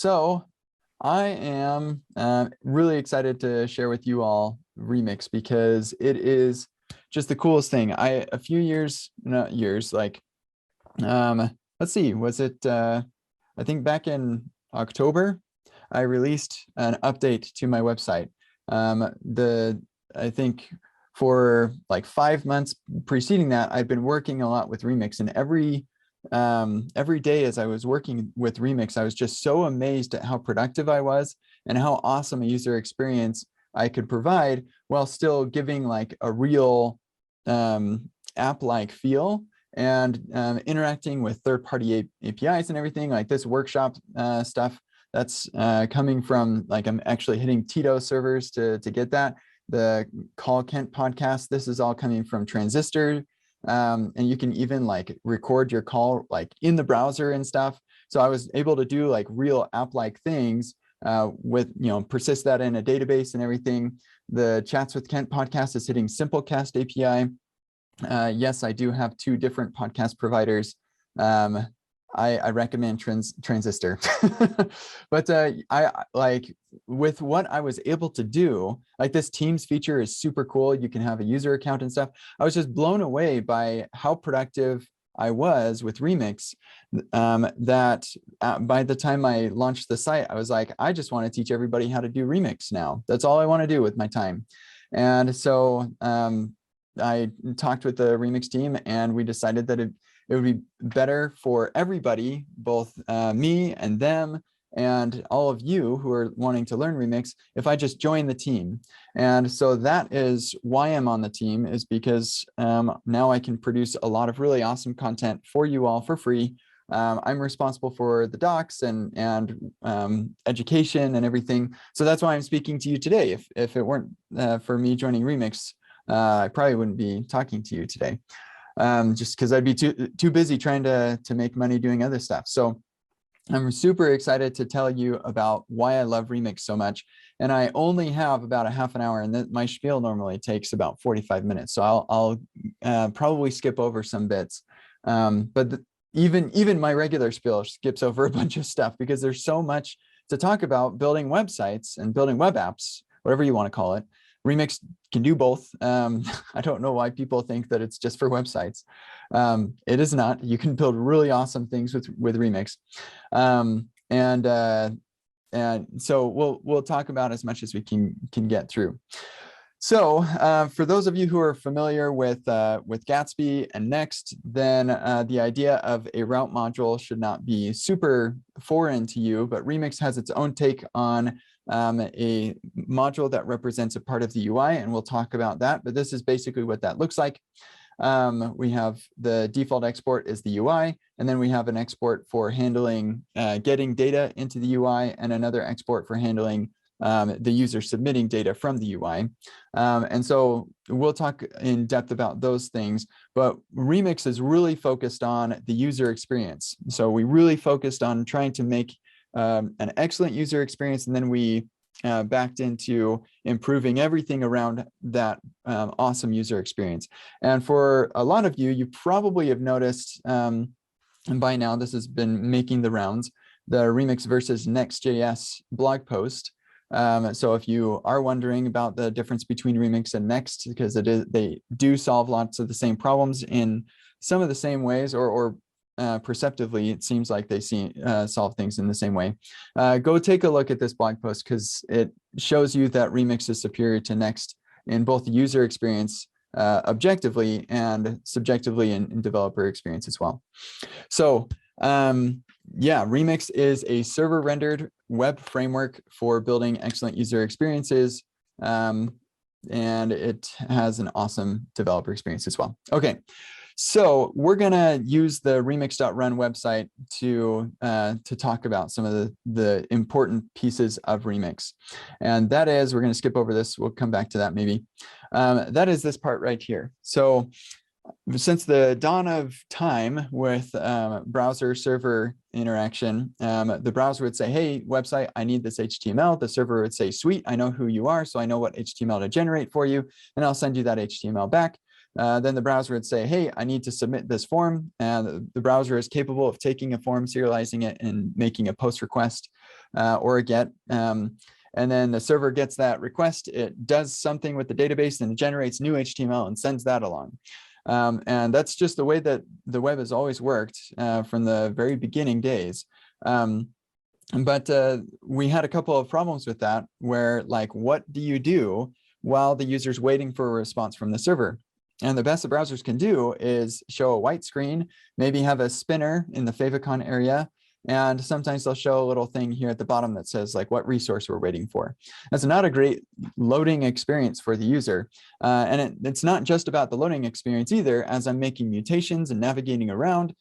So I am really excited to share with you all Remix because it is just the coolest thing. A few years, not years, like, let's see, was it, I think back in October, I released an update to my website. I think for like 5 months preceding that, I'd been working a lot with Remix, and every day as I was working with Remix, I was just so amazed at how productive I was and how awesome a user experience I could provide while still giving like a real app-like feel and interacting with third-party APIs and everything. Like this workshop stuff that's coming from, like, I'm actually hitting Tito servers to get that. The Call Kent podcast, this is all coming from Transistor. And you can even like record your call like in the browser and stuff. So I was able to do like real app-like things with, persist that in a database and everything. The Chats with Kent podcast is hitting Simplecast API. Yes, I do have 2 different podcast providers. I recommend Transistor, but I like with what I was able to do, like this Teams feature is super cool. You can have a user account and stuff. I was just blown away by how productive I was with Remix, that by the time I launched the site, I was like, I just want to teach everybody how to do Remix now. That's all I want to do with my time. And so I talked with the Remix team, and we decided that it would be better for everybody, both me and them and all of you who are wanting to learn Remix, if I just join the team. And so that is why I'm on the team, is because now I can produce a lot of really awesome content for you all for free. I'm responsible for the docs and education and everything. So that's why I'm speaking to you today. If it weren't for me joining Remix, I probably wouldn't be talking to you today. Just because I'd be too busy trying to make money doing other stuff. So I'm super excited to tell you about why I love Remix so much. And I only have about a half an hour, and my spiel normally takes about 45 minutes. So I'll probably skip over some bits. But even my regular spiel skips over a bunch of stuff because there's so much to talk about building websites and building web apps, whatever you want to call it. Remix can do both. I don't know why people think that it's just for websites. It is not. You can build really awesome things with Remix. And so we'll talk about as much as we can get through. So for those of you who are familiar with Gatsby and Next, then the idea of a route module should not be super foreign to you, but Remix has its own take on a module that represents a part of the UI, and we'll talk about that. But this is basically what that looks like. We have the default export is the UI, and then we have an export for handling getting data into the UI, and another export for handling the user submitting data from the UI. And so we'll talk in depth about those things, but Remix is really focused on the user experience. So we really focused on trying to make an excellent user experience, and then we backed into improving everything around that awesome user experience. And for a lot of you, you probably have noticed, and by now this has been making the rounds, the Remix versus Next.js blog post. So if you are wondering about the difference between Remix and Next, because they do solve lots of the same problems in some of the same ways, or perceptively, it seems like they solve things in the same way. Go take a look at this blog post, because it shows you that Remix is superior to Next in both user experience objectively and subjectively in developer experience as well. So yeah, Remix is a server rendered web framework for building excellent user experiences. And it has an awesome developer experience as well. Okay. So we're going to use the remix.run website to talk about some of the important pieces of Remix. And that is, we're going to skip over this. We'll come back to that maybe. That is this part right here. So since the dawn of time with browser server interaction, the browser would say, hey, website, I need this HTML. The server would say, sweet, I know who you are, so I know what HTML to generate for you, and I'll send you that HTML back. then the browser would say, hey, I need to submit this form. And the browser is capable of taking a form, serializing it, and making a post request or a get. And then the server gets that request. It does something with the database and it generates new HTML and sends that along. And that's just the way that the web has always worked from the very beginning days. But we had a couple of problems with that where, like, what do you do while the user's waiting for a response from the server? And the best the browsers can do is show a white screen, maybe have a spinner in the favicon area, and sometimes they'll show a little thing here at the bottom that says like what resource we're waiting for. That's not a great loading experience for the user. And it's not just about the loading experience either. As I'm making mutations and navigating around,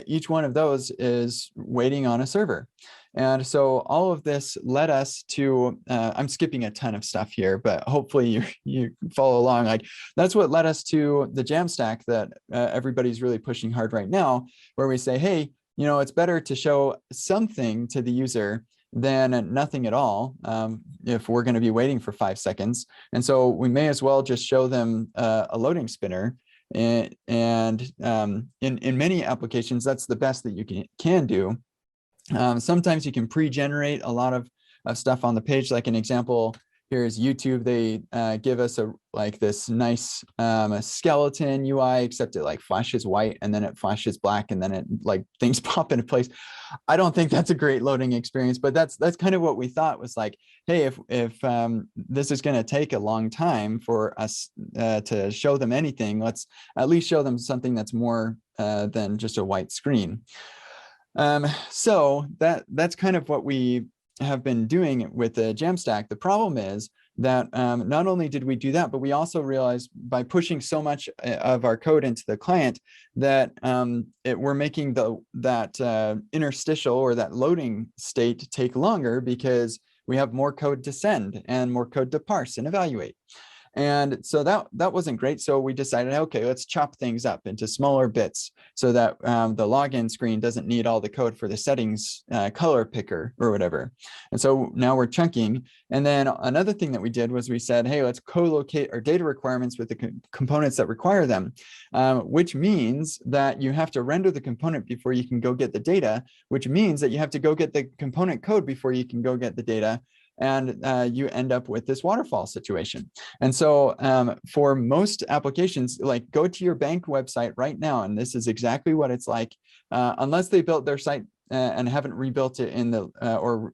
each one of those is waiting on a server. And so all of this led us to, I'm skipping a ton of stuff here, but hopefully you follow along. Like, that's what led us to the Jamstack that everybody's really pushing hard right now, where we say, hey, you know, it's better to show something to the user than nothing at all if we're going to be waiting for 5 seconds. And so we may as well just show them a loading spinner. And in many applications, that's the best that you can do. Sometimes you can pre-generate a lot of stuff on the page. Like an example here is YouTube. They give us like this nice skeleton UI, except it like flashes white and then it flashes black and then it like things pop into place. I don't think that's a great loading experience, but that's kind of what we thought was like, hey, if this is going to take a long time for us to show them anything, let's at least show them something that's more than just a white screen. So that's kind of what we have been doing with the Jamstack. The problem is that not only did we do that, but we also realized by pushing so much of our code into the client that we're making that interstitial or that loading state take longer because we have more code to send and more code to parse and evaluate. And so that wasn't great. So we decided, okay, let's chop things up into smaller bits so that the login screen doesn't need all the code for the settings color picker or whatever. And so now we're chunking. And then another thing that we did was we said, hey, let's co-locate our data requirements with the components that require them, which means that you have to render the component before you can go get the data, which means that you have to go get the component code before you can go get the data. And you end up with this waterfall situation. And so for most applications, like go to your bank website right now, and this is exactly what it's like, unless they built their site and haven't rebuilt it in the or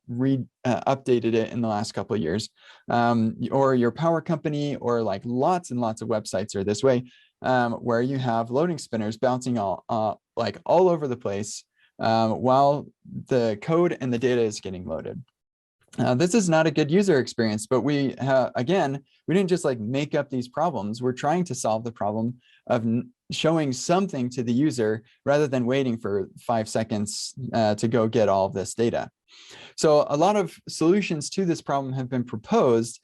updated it in the last couple of years, or your power company, or like lots and lots of websites are this way, where you have loading spinners bouncing like all over the place while the code and the data is getting loaded. This is not a good user experience, but we didn't just like make up these problems. We're trying to solve the problem of showing something to the user rather than waiting for 5 seconds to go get all of this data. So a lot of solutions to this problem have been proposed.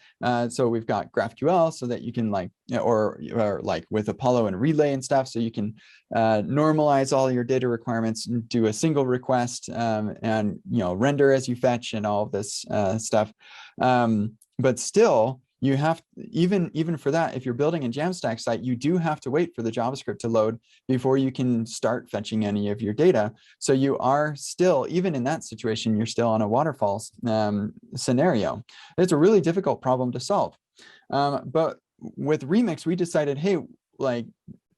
So we've got GraphQL so that you can like, or like with Apollo and Relay and stuff, so you can normalize all your data requirements and do a single request and render as you fetch and all of this stuff. But still, you have, even for that, if you're building a Jamstack site, you do have to wait for the JavaScript to load before you can start fetching any of your data. So you are still, even in that situation, you're still on a waterfall scenario. It's a really difficult problem to solve. But with Remix, we decided, hey, like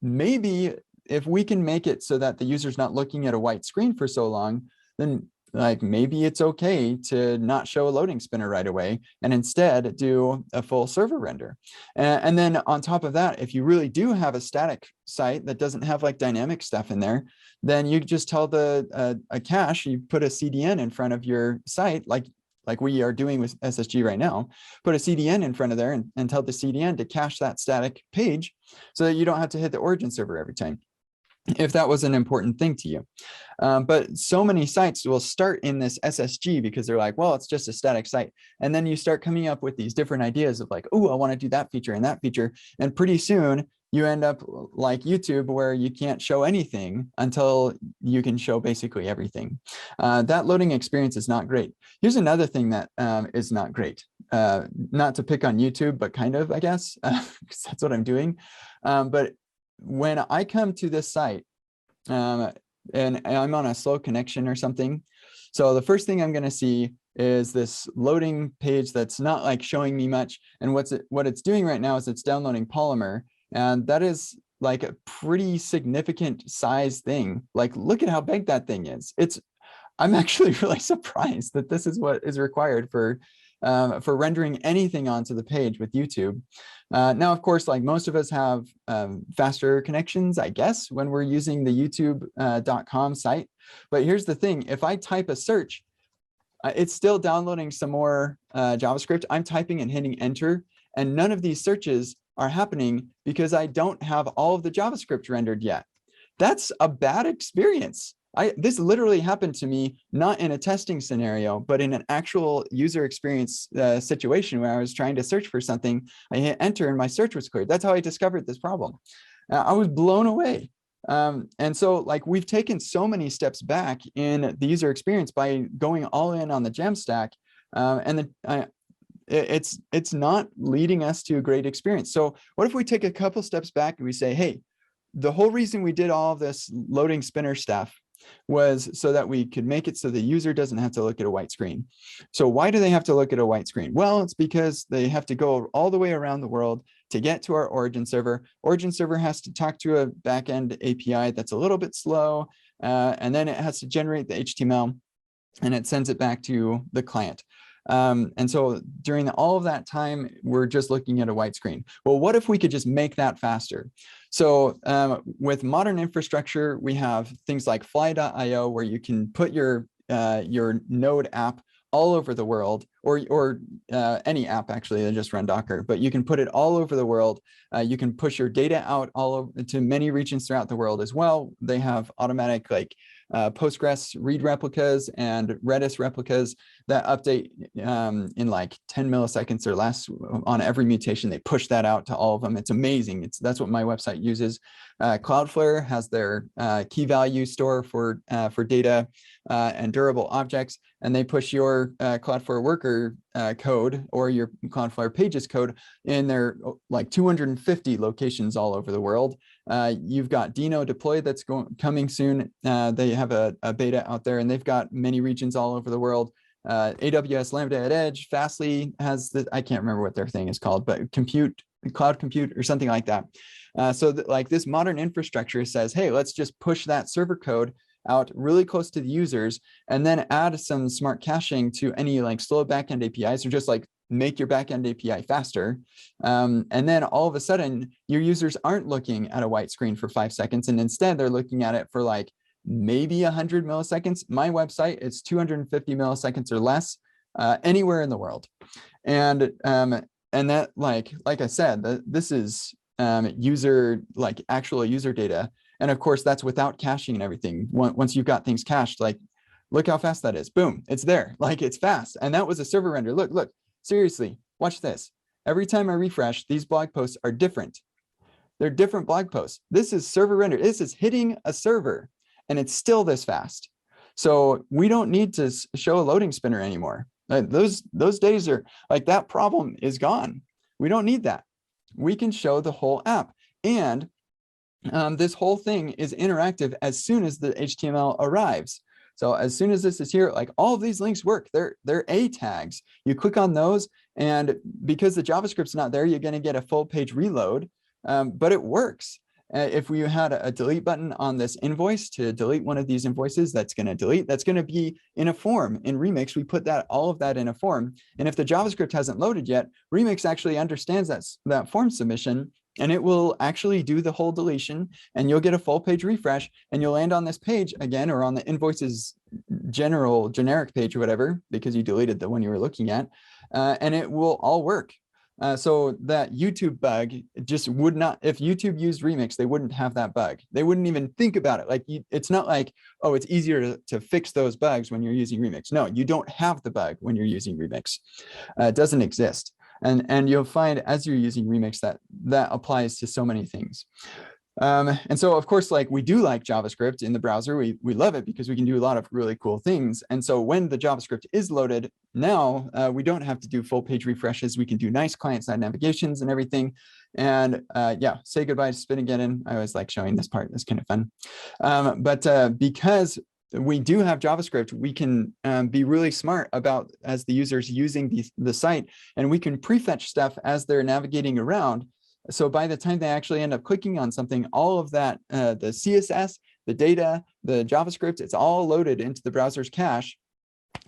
maybe if we can make it so that the user's not looking at a white screen for so long, then like maybe it's okay to not show a loading spinner right away and instead do a full server render. And then on top of that, if you really do have a static site that doesn't have like dynamic stuff in there, then you just tell a cache, you put a CDN in front of your site, like we are doing with SSG right now, put a CDN in front of there and tell the CDN to cache that static page so that you don't have to hit the origin server every time, if that was an important thing to you. But so many sites will start in this SSG because they're like, well, it's just a static site. And then you start coming up with these different ideas of like, oh, I want to do that feature and that feature. And pretty soon you end up like YouTube, where you can't show anything until you can show basically everything. That loading experience is not great. Here's another thing that is not great. not to pick on YouTube, but kind of, I guess, because that's what I'm doing. But when I come to this site, and I'm on a slow connection or something, so the first thing I'm going to see is this loading page that's not like showing me much. And what it's doing right now is it's downloading Polymer, and that is like a pretty significant size thing. Like, look at how big that thing is. I'm actually really surprised that this is what is required for rendering anything onto the page with YouTube. Now, of course, like most of us have faster connections, I guess, when we're using the youtube.com site. But here's the thing, if I type a search, it's still downloading some more JavaScript. I'm typing and hitting enter, and none of these searches are happening because I don't have all of the JavaScript rendered yet. That's a bad experience. This literally happened to me, not in a testing scenario, but in an actual user experience situation where I was trying to search for something. I hit enter and my search was cleared. That's how I discovered this problem. I was blown away. And so like we've taken so many steps back in the user experience by going all in on the Jamstack, and it's not leading us to a great experience. So what if we take a couple steps back and we say, hey, the whole reason we did all of this loading spinner stuff was so that we could make it so the user doesn't have to look at a white screen. So why do they have to look at a white screen? Well, it's because they have to go all the way around the world to get to our origin server. Origin server has to talk to a backend API that's a little bit slow, and then it has to generate the HTML, and it sends it back to the client. And so during all of that time, we're just looking at a white screen. Well, what if we could just make that faster? So with modern infrastructure, we have things like fly.io, where you can put your Node app all over the world, or any app actually that just run Docker, but you can put it all over the world. You can push your data out all over to many regions throughout the world as well. They have automatic like Postgres read replicas and Redis replicas that update in like 10 milliseconds or less on every mutation. They push that out to all of them. It's amazing. That's what my website uses. Cloudflare has their key value store for data and durable objects, and they push your Cloudflare worker code or your Cloudflare pages code in their like 250 locations all over the world. You've got Dino deploy that's coming soon. They have a beta out there, and they've got many regions all over the world. AWS Lambda at Edge, Fastly has the, I can't remember what their thing is called, but cloud compute or something like that. So that, like, this modern infrastructure says, hey, let's just push that server code out really close to the users, and then add some smart caching to any like slow backend APIs, or just like make your backend API faster. And then all of a sudden, your users aren't looking at a white screen for 5 seconds, and instead they're looking at it for like maybe 100 milliseconds. My website is 250 milliseconds or less anywhere in the world. And that, like I said, this is actual user data. And of course, that's without caching and everything. Once you've got things cached, like, look how fast that is. Boom, it's there. Like, it's fast. And that was a server render. Look, seriously, watch this. Every time I refresh, these blog posts are different. They're different blog posts. This is server render. This is hitting a server, and it's still this fast. So we don't need to show a loading spinner anymore. Those days are like, that problem is gone. We don't need that. We can show the whole app. And this whole thing is interactive as soon as the HTML arrives. So as soon as this is here, like, all of these links work. They're A tags. You click on those, and because the JavaScript's not there, you're going to get a full page reload, but it works. If we had a delete button on this invoice to delete one of these invoices, that's going to delete. That's going to be in a form. In Remix, we put all of that in a form. And if the JavaScript hasn't loaded yet, Remix actually understands that form submission, and it will actually do the whole deletion, and you'll get a full page refresh, and you'll land on this page again, or on the invoices generic page or whatever, because you deleted the one you were looking at, and it will all work. So that YouTube bug just would not, if YouTube used Remix, they wouldn't have that bug. They wouldn't even think about it. Like, it's not like, oh, it's easier to fix those bugs when you're using Remix. No, you don't have the bug when you're using Remix. It doesn't exist. And you'll find as you're using Remix that applies to so many things. And so, of course, like we do like JavaScript in the browser. We love it because we can do a lot of really cool things. And so when the JavaScript is loaded, now we don't have to do full page refreshes. We can do nice client-side navigations and everything. And yeah, say goodbye to spin again. I always like showing this part. It's kind of fun. But because we do have JavaScript, we can be really smart about, as the users using the site, and we can prefetch stuff as they're navigating around. So by the time they actually end up clicking on something, all of that, the CSS, the data, the JavaScript, it's all loaded into the browser's cache,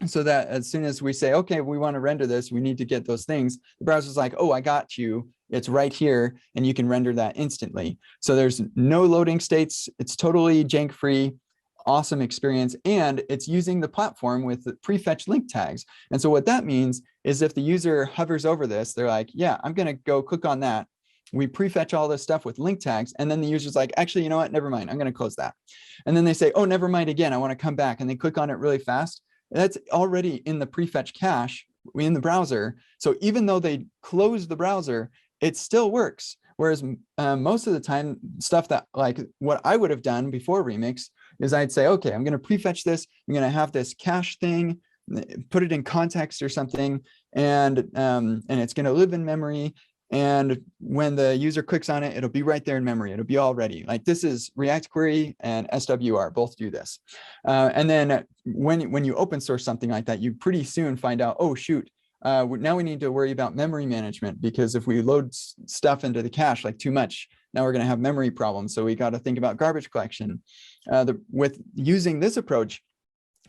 so that as soon as we say, okay, we want to render this, we need to get those things, the browser's like, oh, I got you. It's right here, and you can render that instantly. So there's no loading states. It's totally jank-free. Awesome experience, and it's using the platform with the prefetch link tags. And so what that means is if the user hovers over this, they're like, yeah, I'm going to go click on that. We prefetch all this stuff with link tags, and then the user's like, actually, you know what? Never mind. I'm going to close that. And then they say, oh, never mind again. I want to come back, and they click on it really fast. That's already in the prefetch cache in the browser. So even though they close the browser, it still works. Whereas most of the time, stuff that like what I would have done before Remix is I'd say, okay, I'm going to prefetch this. I'm going to have this cache thing, put it in context or something, and it's going to live in memory. And when the user clicks on it, it'll be right there in memory. It'll be all ready. Like this is React Query and SWR, both do this. And then when you open source something like that, you pretty soon find out, oh, shoot, now we need to worry about memory management, because if we load stuff into the cache like too much, now we're going to have memory problems. So we got to think about garbage collection. With using this approach,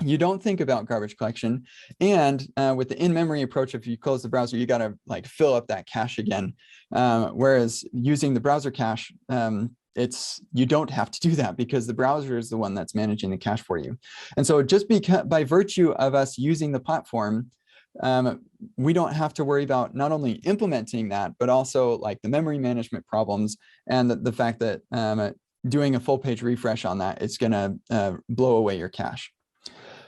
you don't think about garbage collection. And with the in-memory approach, if you close the browser, you got to like fill up that cache again. Whereas using the browser cache, you don't have to do that, because the browser is the one that's managing the cache for you. And so just by virtue of us using the platform, we don't have to worry about not only implementing that, but also like the memory management problems, and the fact that doing a full page refresh on that, it's going to blow away your cache.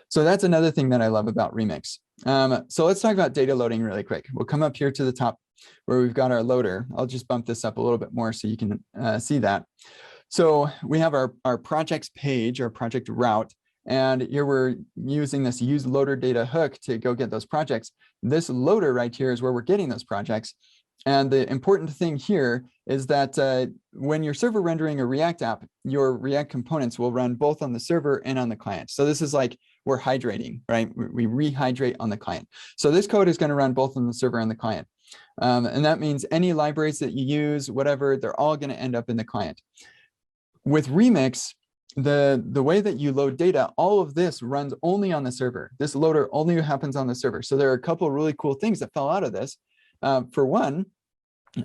So that's another thing that I love about Remix. So let's talk about data loading really quick. We'll come up here to the top where we've got our loader. I'll just bump this up a little bit more so you can see that. So we have our projects page, our project route, and here we're using this use loader data hook to go get those projects. This loader right here is where we're getting those projects. And the important thing here is that when you're server rendering a React app, your React components will run both on the server and on the client. So this is like we're hydrating, right? We rehydrate on the client. So this code is going to run both on the server and the client. And that means any libraries that you use, whatever, they're all going to end up in the client. With Remix, the way that you load data, all of this runs only on the server. This loader only happens on the server. So there are a couple of really cool things that fell out of this. For one,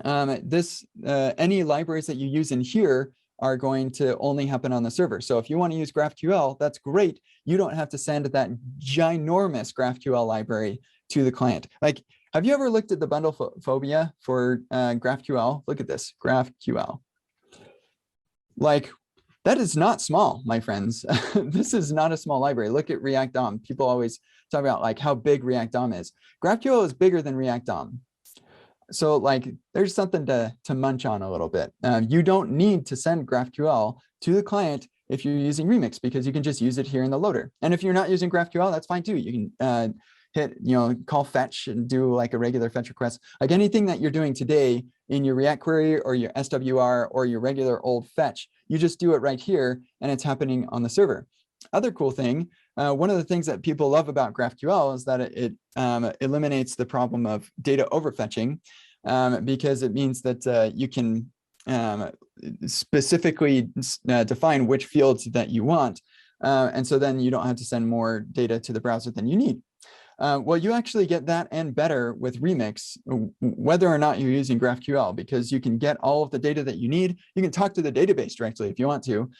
any libraries that you use in here are going to only happen on the server. So if you want to use GraphQL, that's great. You don't have to send that ginormous GraphQL library to the client. Like, have you ever looked at the bundle phobia for GraphQL? Look at this, GraphQL. Like, that is not small, my friends. This is not a small library. Look at React DOM. People always talk about like how big React DOM is. GraphQL is bigger than React DOM. So like there's something to munch on a little bit. You don't need to send GraphQL to the client if you're using Remix, because you can just use it here in the loader. And if you're not using GraphQL, that's fine too. You can call fetch and do like a regular fetch request. Like anything that you're doing today in your React query or your SWR or your regular old fetch, you just do it right here and it's happening on the server. Other cool thing, one of the things that people love about GraphQL is that it eliminates the problem of data overfetching, because it means that you can specifically define which fields that you want. And so then you don't have to send more data to the browser than you need. Well, you actually get that and better with Remix, whether or not you're using GraphQL, because you can get all of the data that you need. You can talk to the database directly if you want to,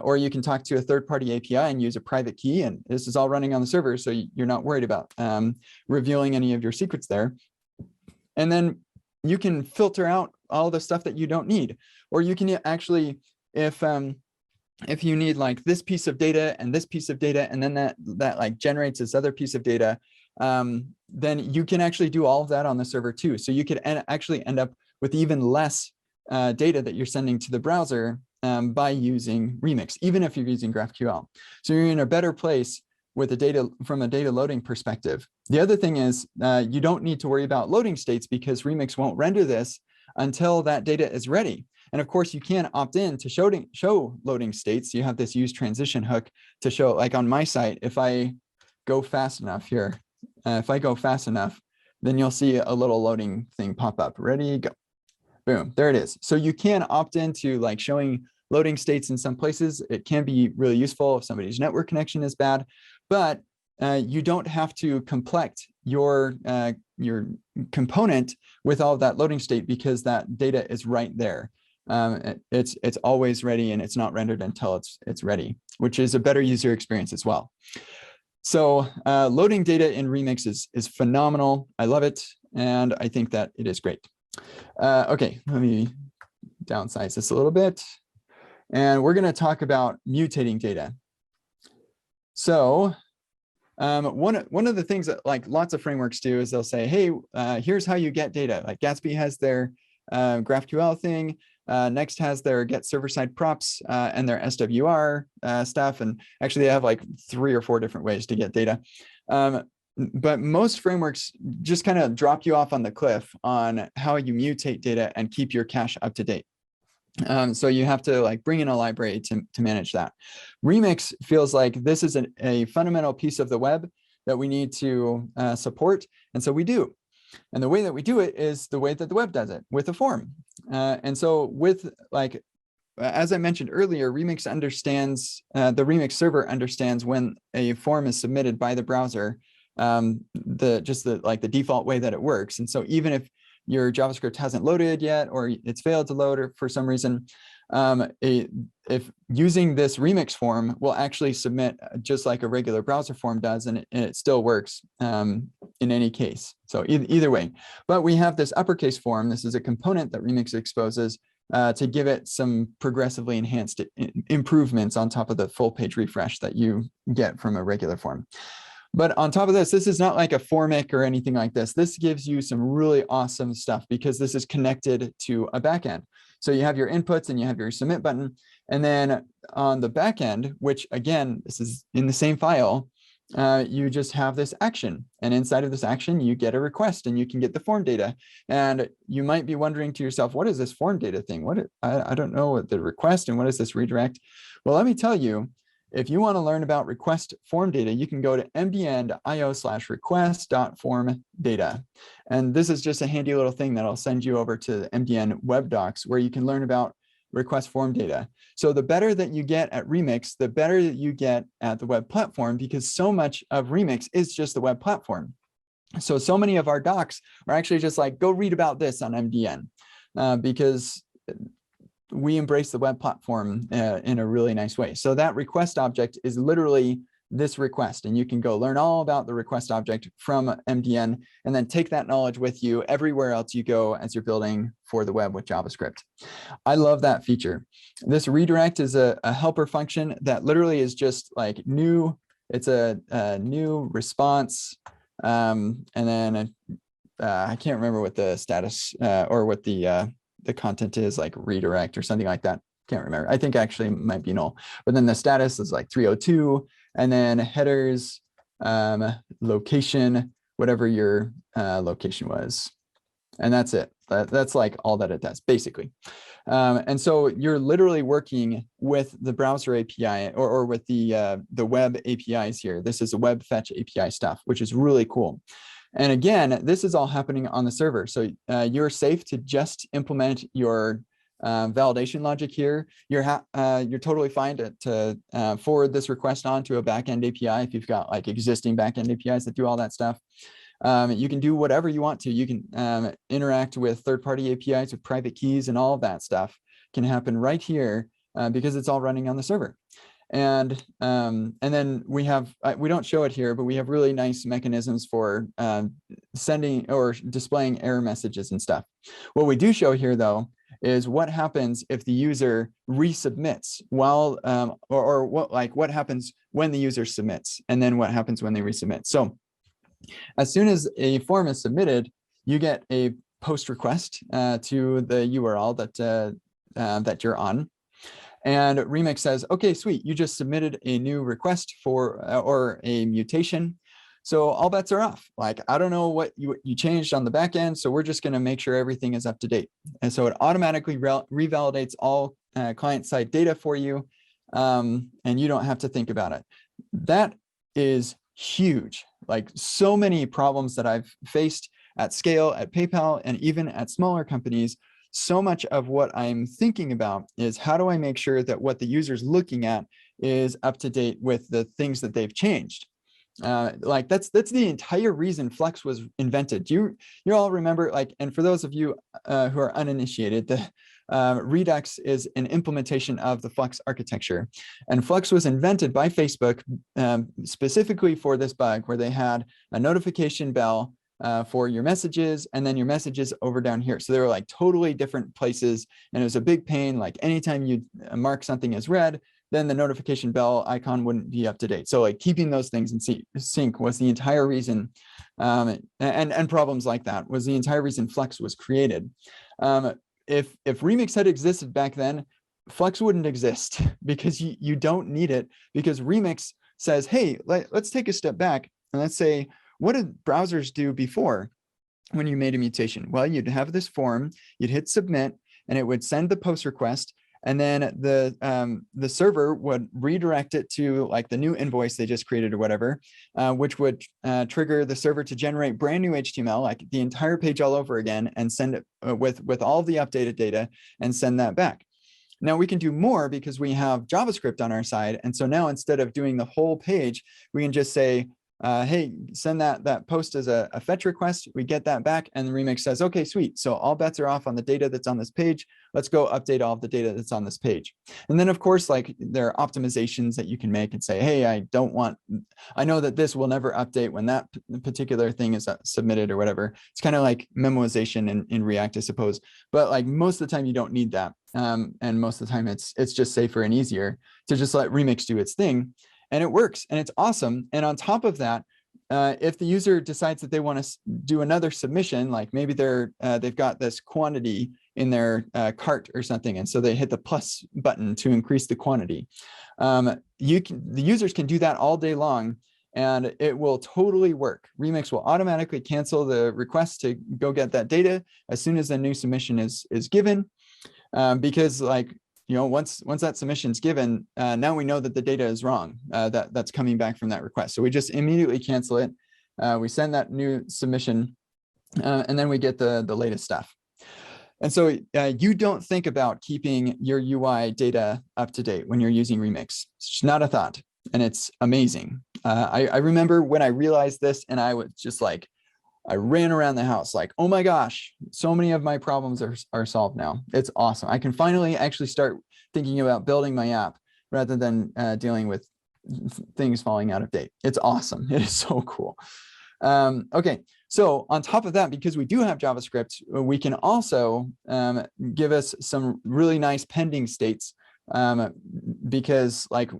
or you can talk to a third-party API and use a private key. And this is all running on the server, so you're not worried about revealing any of your secrets there. And then you can filter out all the stuff that you don't need, or you can actually, if you need like this piece of data and this piece of data, and then that like generates this other piece of data, then you can actually do all of that on the server too. So you could actually end up with even less data that you're sending to the browser by using Remix, even if you're using GraphQL. So you're in a better place with the data from a data loading perspective. The other thing is you don't need to worry about loading states because Remix won't render this until that data is ready. And of course, you can opt in to show loading states. You have this use transition hook to show, like on my site, if I go fast enough here, if I go fast enough, then you'll see a little loading thing pop up. Ready, go. Boom, there it is. So you can opt into like showing loading states in some places. It can be really useful if somebody's network connection is bad, but you don't have to complete your component with all of that loading state because that data is right there. It's always ready and it's not rendered until it's ready, which is a better user experience as well. So loading data in Remix is phenomenal. I love it, and I think that it is great. Okay, let me downsize this a little bit. And we're going to talk about mutating data. So one of the things that like lots of frameworks do is they'll say, hey, here's how you get data. Like Gatsby has their GraphQL thing. Next has their get server-side props and their SWR stuff. And actually they have like 3 or 4 different ways to get data. But most frameworks just kind of drop you off on the cliff on how you mutate data and keep your cache up to date. So you have to like bring in a library to manage that. Remix feels like this is a fundamental piece of the web that we need to support. And so we do. And the way that we do it is the way that the web does it, with a form. And so with like, as I mentioned earlier, Remix understands, the Remix server understands when a form is submitted by the browser, the default way that it works. And so even if your JavaScript hasn't loaded yet, or it's failed to load or for some reason, if using this Remix form will actually submit just like a regular browser form does, and it still works in any case. So either way, but we have this uppercase form. This is a component that Remix exposes to give it some progressively enhanced improvements on top of the full page refresh that you get from a regular form. But on top of this is not like a formic or anything like this. This gives you some really awesome stuff because this is connected to a backend. So you have your inputs and you have your submit button. And then on the backend, which again, this is in the same file, you just have this action. And inside of this action, you get a request and you can get the form data. And you might be wondering to yourself, what is this form data thing? I don't know what the request and what is this redirect? Well, let me tell you, if you want to learn about request form data, you can go to mdn.io/request.formData. And this is just a handy little thing that'll send you over to MDN web docs where you can learn about request form data. So the better that you get at Remix, the better that you get at the web platform, because so much of Remix is just the web platform. So many of our docs are actually just like, go read about this on MDN because we embrace the web platform in a really nice way. So that request object is literally this request, and you can go learn all about the request object from MDN and then take that knowledge with you everywhere else you go as you're building for the web with JavaScript. I love that feature. This redirect is a helper function that literally is just like new. It's a new response. And then I can't remember what the status or what the content is, like redirect or something like that. Can't remember. I think actually it might be null. But then the status is like 302, and then headers, location, whatever your location was. And that's it. That's like all that it does, basically. And so you're literally working with the browser API or with the web APIs here. This is a web fetch API stuff, which is really cool. And again, this is all happening on the server. So you're safe to just implement your validation logic here. You're totally fine to forward this request on to a backend API if you've got like existing backend APIs that do all that stuff. You can do whatever you want to. You can interact with third-party APIs with private keys, and all of that stuff can happen right here because it's all running on the server. And then we have, we don't show it here, but we have really nice mechanisms for sending or displaying error messages and stuff. What we do show here, though, is what happens if the user resubmits while, or what happens when the user submits, and then what happens when they resubmit. So as soon as a form is submitted, you get a post request to the URL that you're on. And Remix says, okay, sweet, you just submitted a new request for or a mutation. So all bets are off. Like, I don't know what you changed on the back end, so we're just going to make sure everything is up to date. And so it automatically revalidates all client-side data for you, and you don't have to think about it. That is huge. Like, so many problems that I've faced at scale, at PayPal, and even at smaller companies, so much of what I'm thinking about is how do I make sure that what the user's looking at is up to date with the things that they've changed. Like that's the entire reason Flex was invented. You all remember, like, and for those of you who are uninitiated, the Redux is an implementation of the Flex architecture, and Flex was invented by Facebook specifically for this bug, where they had a notification bell for your messages, and then your messages over down here. So they were like totally different places, and it was a big pain. Like, anytime you mark something as read, then the notification bell icon wouldn't be up to date. So like keeping those things in sync was the entire reason, and problems like that was the entire reason Flex was created. If Remix had existed back then, Flex wouldn't exist, because you don't need it, because Remix says, hey, let's take a step back and let's say, what did browsers do before when you made a mutation? Well, you'd have this form, you'd hit submit, and it would send the post request. And then the server would redirect it to like the new invoice they just created or whatever, which would trigger the server to generate brand new HTML, like the entire page all over again, and send it with all the updated data and send that back. Now we can do more because we have JavaScript on our side. And so now, instead of doing the whole page, we can just say, hey, send that post as a fetch request. We get that back, and the Remix says, okay, sweet. So all bets are off on the data that's on this page. Let's go update all of the data that's on this page. And then, of course, like, there are optimizations that you can make and say, hey, I know that this will never update when that particular thing is submitted or whatever. It's kind of like memoization in React, I suppose. But like, most of the time you don't need that. And most of the time it's just safer and easier to just let Remix do its thing. And it works, and it's awesome. And on top of that, if the user decides that they want to do another submission, like maybe they've got this quantity in their cart or something, and so they hit the plus button to increase the quantity, the users can do that all day long, and it will totally work. Remix will automatically cancel the request to go get that data as soon as the new submission is given, because, like, once that submission's given, now we know that the data is wrong, that's coming back from that request. So we just immediately cancel it. We send that new submission, and then we get the latest stuff. And so you don't think about keeping your UI data up to date when you're using Remix. It's just not a thought, and it's amazing. I remember when I realized this, and I was just like, I ran around the house like, oh my gosh, so many of my problems are solved now. It's awesome. I can finally actually start thinking about building my app rather than dealing with things falling out of date. It's awesome. It is so cool. Okay, so on top of that, because we do have JavaScript, we can also give us some really nice pending states, because like,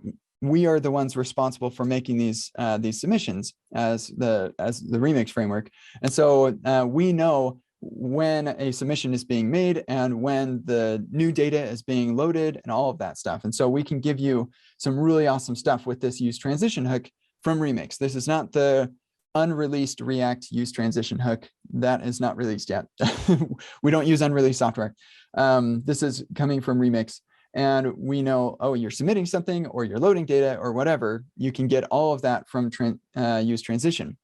we are the ones responsible for making these submissions as the Remix framework. And so we know when a submission is being made and when the new data is being loaded and all of that stuff. And so we can give you some really awesome stuff with this use transition hook from Remix. This is not the unreleased React use transition hook. That is not released yet. We don't use unreleased software. This is coming from Remix. And we know, oh, you're submitting something or you're loading data or whatever, you can get all of that from use transition.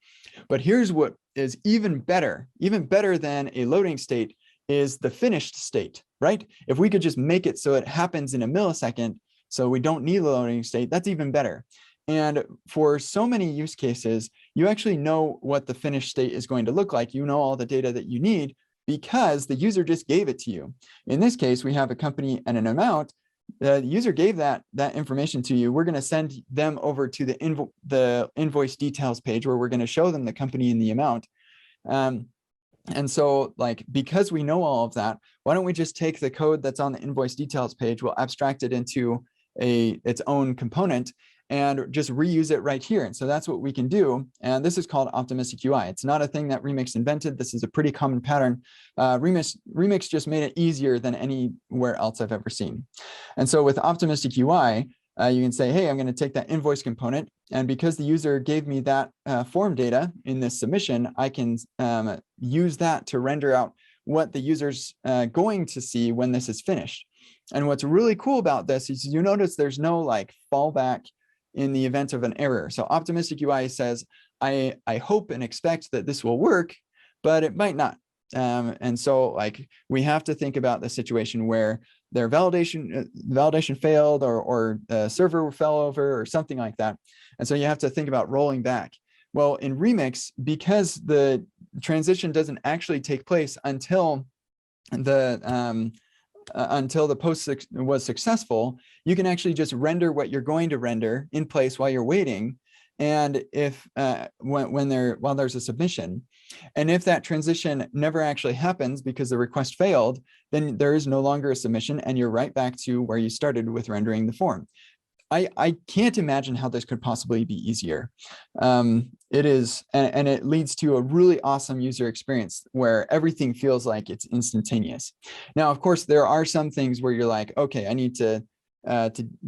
But here's what is even better than a loading state is the finished state, right? If we could just make it so it happens in a millisecond, so we don't need a loading state, that's even better. And for so many use cases, you actually know what the finished state is going to look like. You know all the data that you need, because the user just gave it to you. In this case, we have a company and an amount. The user gave that information to you. We're going to send them over to the invoice details page, where we're going to show them the company and the amount. And so, like, because we know all of that, why don't we just take the code that's on the invoice details page, we'll abstract it into its own component, and just reuse it right here. And so that's what we can do. And this is called optimistic UI. It's not a thing that Remix invented. This is a pretty common pattern. Remix just made it easier than anywhere else I've ever seen. And so with optimistic UI, you can say, hey, I'm going to take that invoice component. And because the user gave me that form data in this submission, I can use that to render out what the user's going to see when this is finished. And what's really cool about this is you notice there's no like fallback in the event of an error. So optimistic UI says, I hope and expect that this will work, but it might not. And so like we have to think about the situation where their validation failed or the server fell over or something like that. And so you have to think about rolling back. Well, in Remix, because the transition doesn't actually take place until the post was successful, you can actually just render what you're going to render in place while you're waiting. And if while there's a submission, and if that transition never actually happens because the request failed, then there is no longer a submission and you're right back to where you started with rendering the form. I can't imagine how this could possibly be easier. It is, and it leads to a really awesome user experience where everything feels like it's instantaneous. Now, of course, there are some things where you're like, okay, I need to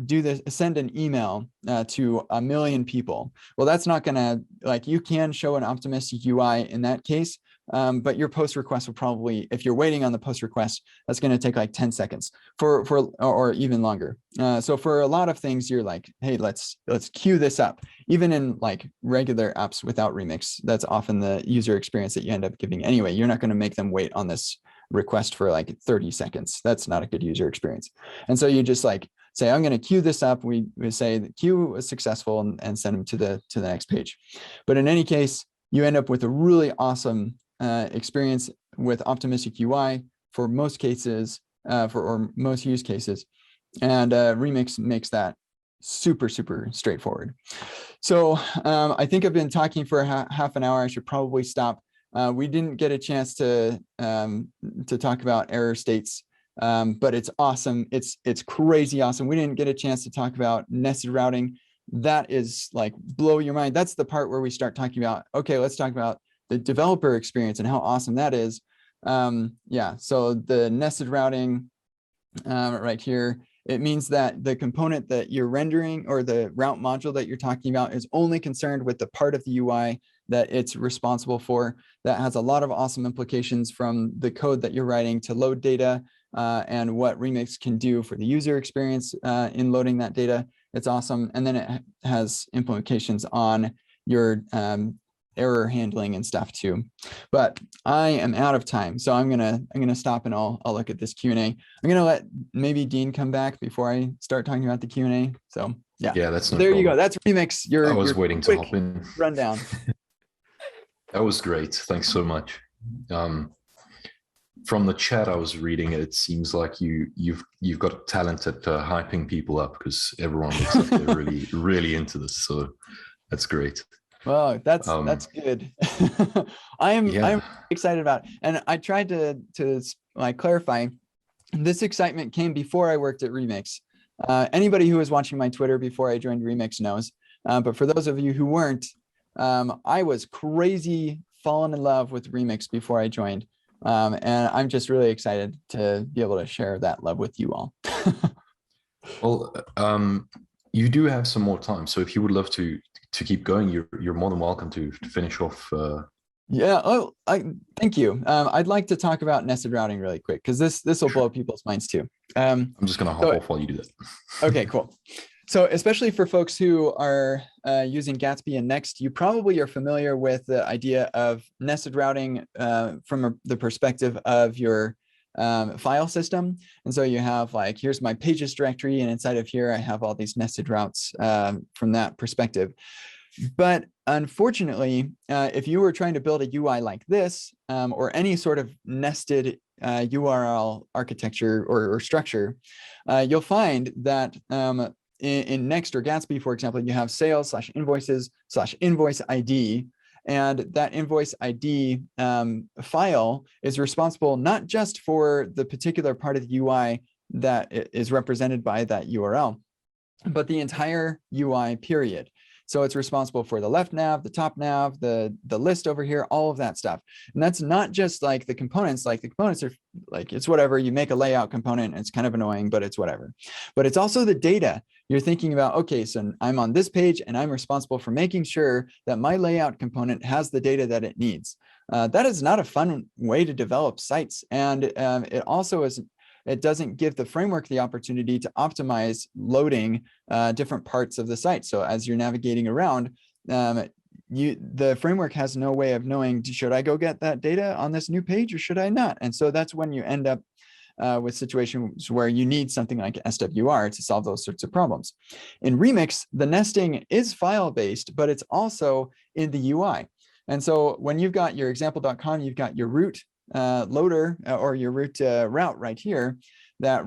do this, send an email to 1 million people. Well, that's not gonna, like, you can show an optimistic UI in that case, but your post request will probably, if you're waiting on the post request, that's gonna take like 10 seconds or even longer. So for a lot of things, you're like, hey, let's queue this up. Even in like regular apps without Remix, that's often the user experience that you end up giving anyway. You're not gonna make them wait on this request for like 30 seconds. That's not a good user experience. And so you just like say, I'm going to queue this up. We say the queue was successful and send them to the next page. But in any case, you end up with a really awesome experience with optimistic UI for most cases, or most use cases. And Remix makes that super, super straightforward. So I think I've been talking for half an hour. I should probably stop. We didn't get a chance to talk about error states, but it's awesome. It's crazy awesome. We didn't get a chance to talk about nested routing. That is like blow your mind. That's the part where we start talking about, okay, let's talk about the developer experience and how awesome that is. Yeah, so the nested routing right here, it means that the component that you're rendering or the route module that you're talking about is only concerned with the part of the UI that it's responsible for. That has a lot of awesome implications from the code that you're writing to load data and what Remix can do for the user experience in loading that data. It's awesome. And then it has implications on your error handling and stuff too. But I am out of time, so I'm gonna stop and I'll look at this Q&A. I'm gonna let maybe Dean come back before I start talking about the Q&A. So yeah, that's no there problem. you go. That's Remix. I was waiting to hop in. Rundown. That was great. Thanks so much. From the chat I was reading, it seems like you've got a talent at hyping people up because everyone looks like they're really into this. So that's great. Well, that's good. I'm excited about it. And I tried to like clarify, this excitement came before I worked at Remix. Anybody who was watching my Twitter before I joined Remix knows. But for those of you who weren't, I was crazy falling in love with Remix before I joined. And I'm just really excited to be able to share that love with you all. Well, you do have some more time. So if you would love to keep going, you're more than welcome to finish off. Yeah. Oh, thank you. I'd like to talk about nested routing really quick because this will blow people's minds too. I'm just going to hop off while you do that. Okay, cool. So especially for folks who are using Gatsby and Next, you probably are familiar with the idea of nested routing from the perspective of your file system. And so you have like, here's my pages directory, and inside of here, I have all these nested routes from that perspective. But unfortunately, if you were trying to build a UI like this, or any sort of nested URL architecture or structure, you'll find that in Next or Gatsby, for example, you have sales/invoices/invoice ID. And that invoice ID file is responsible not just for the particular part of the UI that is represented by that URL, but the entire UI period. So it's responsible for the left nav, the top nav, the list over here, all of that stuff. And that's not just like the components. Like the components are like, it's whatever. You make a layout component and it's kind of annoying, but it's whatever. But it's also the data. You're thinking about, okay, so I'm on this page and I'm responsible for making sure that my layout component has the data that it needs. That is not a fun way to develop sites. And it also is, it doesn't give the framework the opportunity to optimize loading different parts of the site. So as you're navigating around, the framework has no way of knowing, should I go get that data on this new page or should I not? And so that's when you end up with situations where you need something like SWR to solve those sorts of problems. In Remix, the nesting is file-based, but it's also in the UI. And so when you've got your example.com, you've got your root loader or your root route right here that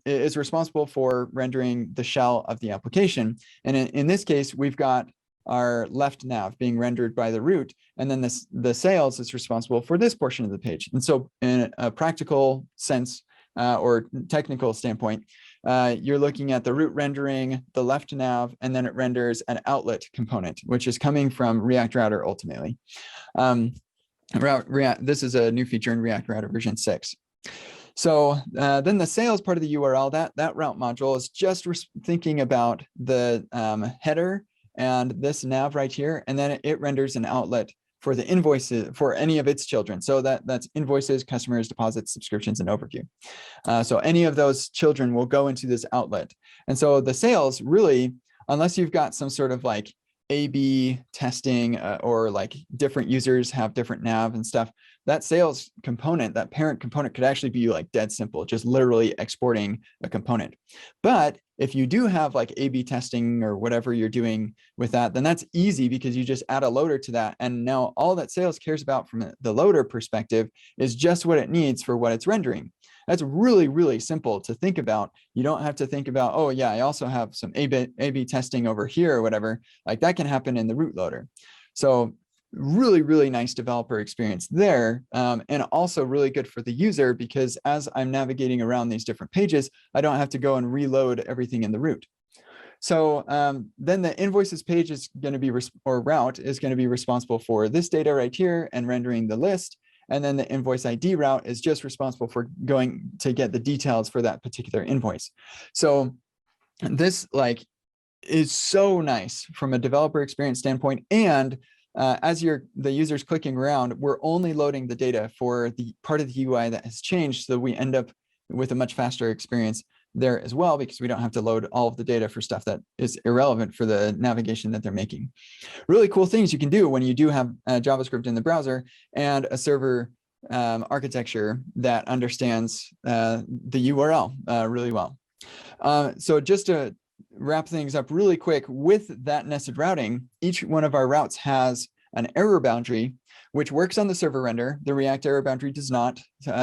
is responsible for rendering the shell of the application. And in this case, we've got our left nav being rendered by the root, and then the sales is responsible for this portion of the page. And so in a practical sense or technical standpoint, you're looking at the root rendering the left nav, and then it renders an outlet component, which is coming from React Router ultimately. This is a new feature in React Router version 6. So then the sales part of the URL, that route module is just thinking about the header and this nav right here, and then it renders an outlet for the invoices for any of its children. So that's invoices, customers, deposits, subscriptions, and overview. So any of those children will go into this outlet. And so the sales really, unless you've got some sort of like A/B testing or like different users have different nav and stuff, that sales component, that parent component could actually be like dead simple, just literally exporting a component. But if you do have like A/B testing or whatever you're doing with that, then that's easy because you just add a loader to that. And now all that sales cares about from the loader perspective is just what it needs for what it's rendering. That's really, really simple to think about. You don't have to think about, oh yeah, I also have some A/B testing over here or whatever. Like that can happen in the root loader. So really, really nice developer experience there. And also really good for the user because as I'm navigating around these different pages, I don't have to go and reload everything in the root. So then the invoices page is going to be, or route is going to be responsible for this data right here and rendering the list. And then the invoice ID route is just responsible for going to get the details for that particular invoice. So this like is so nice from a developer experience standpoint. And as the user's clicking around, we're only loading the data for the part of the UI that has changed. So we end up with a much faster experience there as well, because we don't have to load all of the data for stuff that is irrelevant for the navigation that they're making. Really cool things you can do when you do have JavaScript in the browser and a server architecture that understands the URL really well. So just to wrap things up really quick, with that nested routing, each one of our routes has an error boundary, which works on the server render. The React error boundary does not.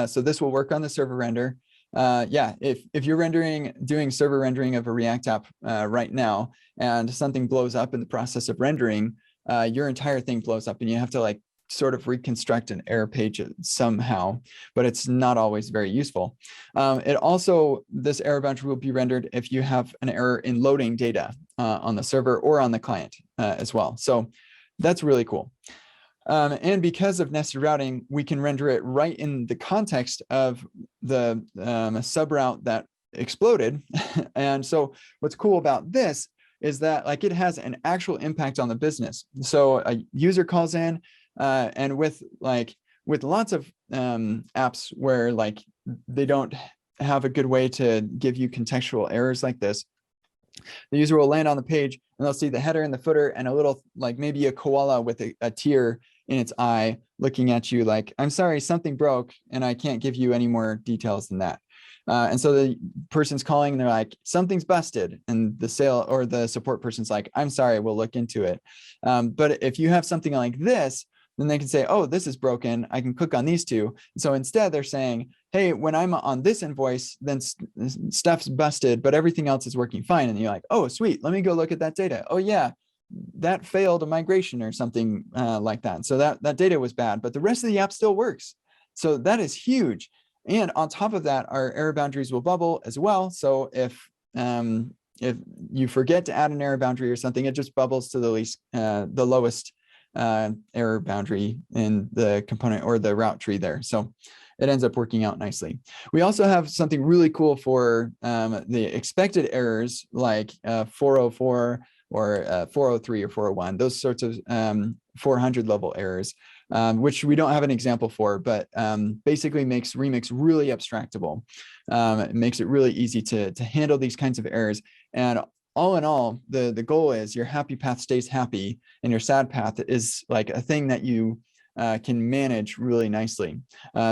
So this will work on the server render. Yeah, if you're doing server rendering of a React app right now, and something blows up in the process of rendering, your entire thing blows up and you have to like sort of reconstruct an error page somehow, but it's not always very useful. This error boundary will be rendered if you have an error in loading data on the server or on the client as well. So that's really cool. And because of nested routing, we can render it right in the context of the subroute that exploded. And so what's cool about this is that like it has an actual impact on the business. So a user calls in, and with lots of apps where like they don't have a good way to give you contextual errors like this, the user will land on the page and they'll see the header and the footer and a little, like maybe a koala with a tear in its eye looking at you like, I'm sorry, something broke and I can't give you any more details than that. And so the person's calling and they're like, something's busted. And the support person's like, I'm sorry, we'll look into it. But if you have something like this, then they can say, oh, this is broken. I can click on these two. So instead they're saying, hey, when I'm on this invoice, then stuff's busted, but everything else is working fine. And you're like, oh, sweet. Let me go look at that data. Oh yeah, that failed a migration or something like that. So that data was bad, but the rest of the app still works. So that is huge. And on top of that, our error boundaries will bubble as well. So if if you forget to add an error boundary or something, it just bubbles to the lowest error boundary in the component or the route tree there. So it ends up working out nicely. We also have something really cool for the expected errors like 404 or 403 or 401, those sorts of 400 level errors, which we don't have an example for, but basically makes Remix really abstractable. It makes it really easy to handle these kinds of errors. And all in all, the goal is your happy path stays happy and your sad path is like a thing that you can manage really nicely.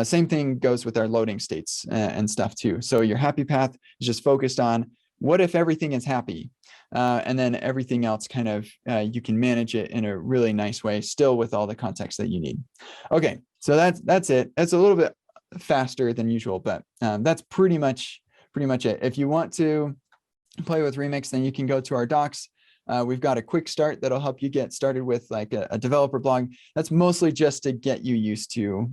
Same thing goes with our loading states and stuff too. So your happy path is just focused on what if everything is happy? And then everything else kind of, you can manage it in a really nice way, still with all the context that you need. Okay, so that's it. That's a little bit faster than usual, but that's pretty much it. If you want to play with Remix, then you can go to our docs. We've got a quick start that'll help you get started with like a developer blog. That's mostly just to get you used to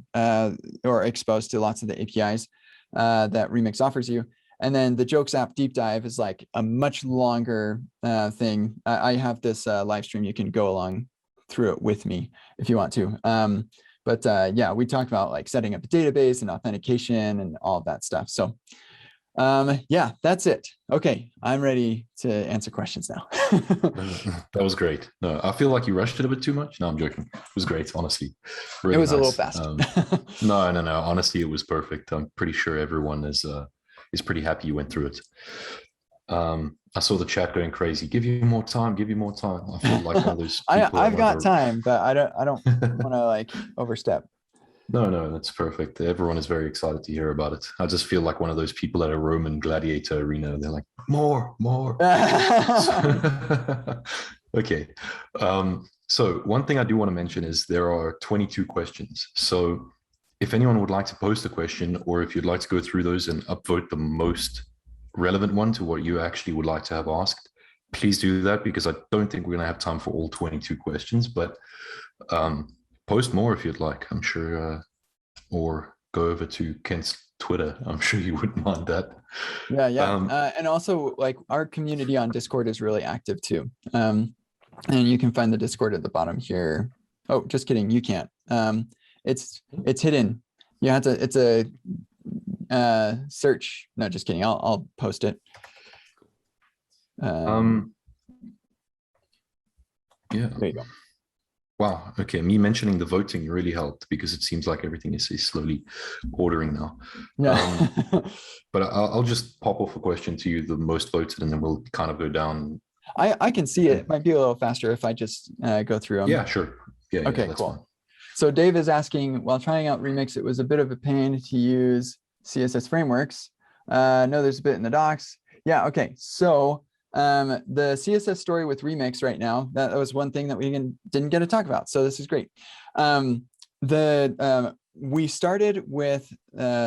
or exposed to lots of the APIs that Remix offers you. And then the Jokes app deep dive is like a much longer thing. I have this live stream. You can go along through it with me if you want to. But yeah, we talked about like setting up a database and authentication and all of that stuff. So yeah, that's it. Okay, I'm ready to answer questions now. That was great. No, I feel like you rushed it a bit too much. No, I'm joking. It was great, honestly. Really it was nice. A little fast. No. Honestly, it was perfect. I'm pretty sure everyone is pretty happy you went through it. I saw the chat going crazy. Give you more time. Give you more time. I feel like one of those people. I've got time, but I don't want to like overstep. No, that's perfect. Everyone is very excited to hear about it. I just feel like one of those people at a Roman gladiator arena. They're like, more. Okay. So one thing I do want to mention is there are 22 questions. So if anyone would like to post a question, or if you'd like to go through those and upvote the most relevant one to what you actually would like to have asked, please do that, because I don't think we're going to have time for all 22 questions, but post more if you'd like, I'm sure, or go over to Kent's Twitter. I'm sure you wouldn't mind that. Yeah. And also like our community on Discord is really active too. And you can find the Discord at the bottom here. Oh, just kidding. You can't. It's hidden. You have to, it's a search. No, just kidding. I'll post it. Yeah. There you go. Wow. Okay. Me mentioning the voting really helped, because it seems like everything is slowly ordering now. Yeah. But I'll just pop off a question to you, the most voted, and then we'll kind of go down. I can see it. It might be a little faster if I just go through them. Yeah, sure. Yeah. Okay, that's cool. fine. So Dave is asking, while trying out Remix, it was a bit of a pain to use CSS frameworks. No, there's a bit in the docs. Yeah. Okay. So the CSS story with Remix right now, that was one thing that we didn't get to talk about. So this is great. We started with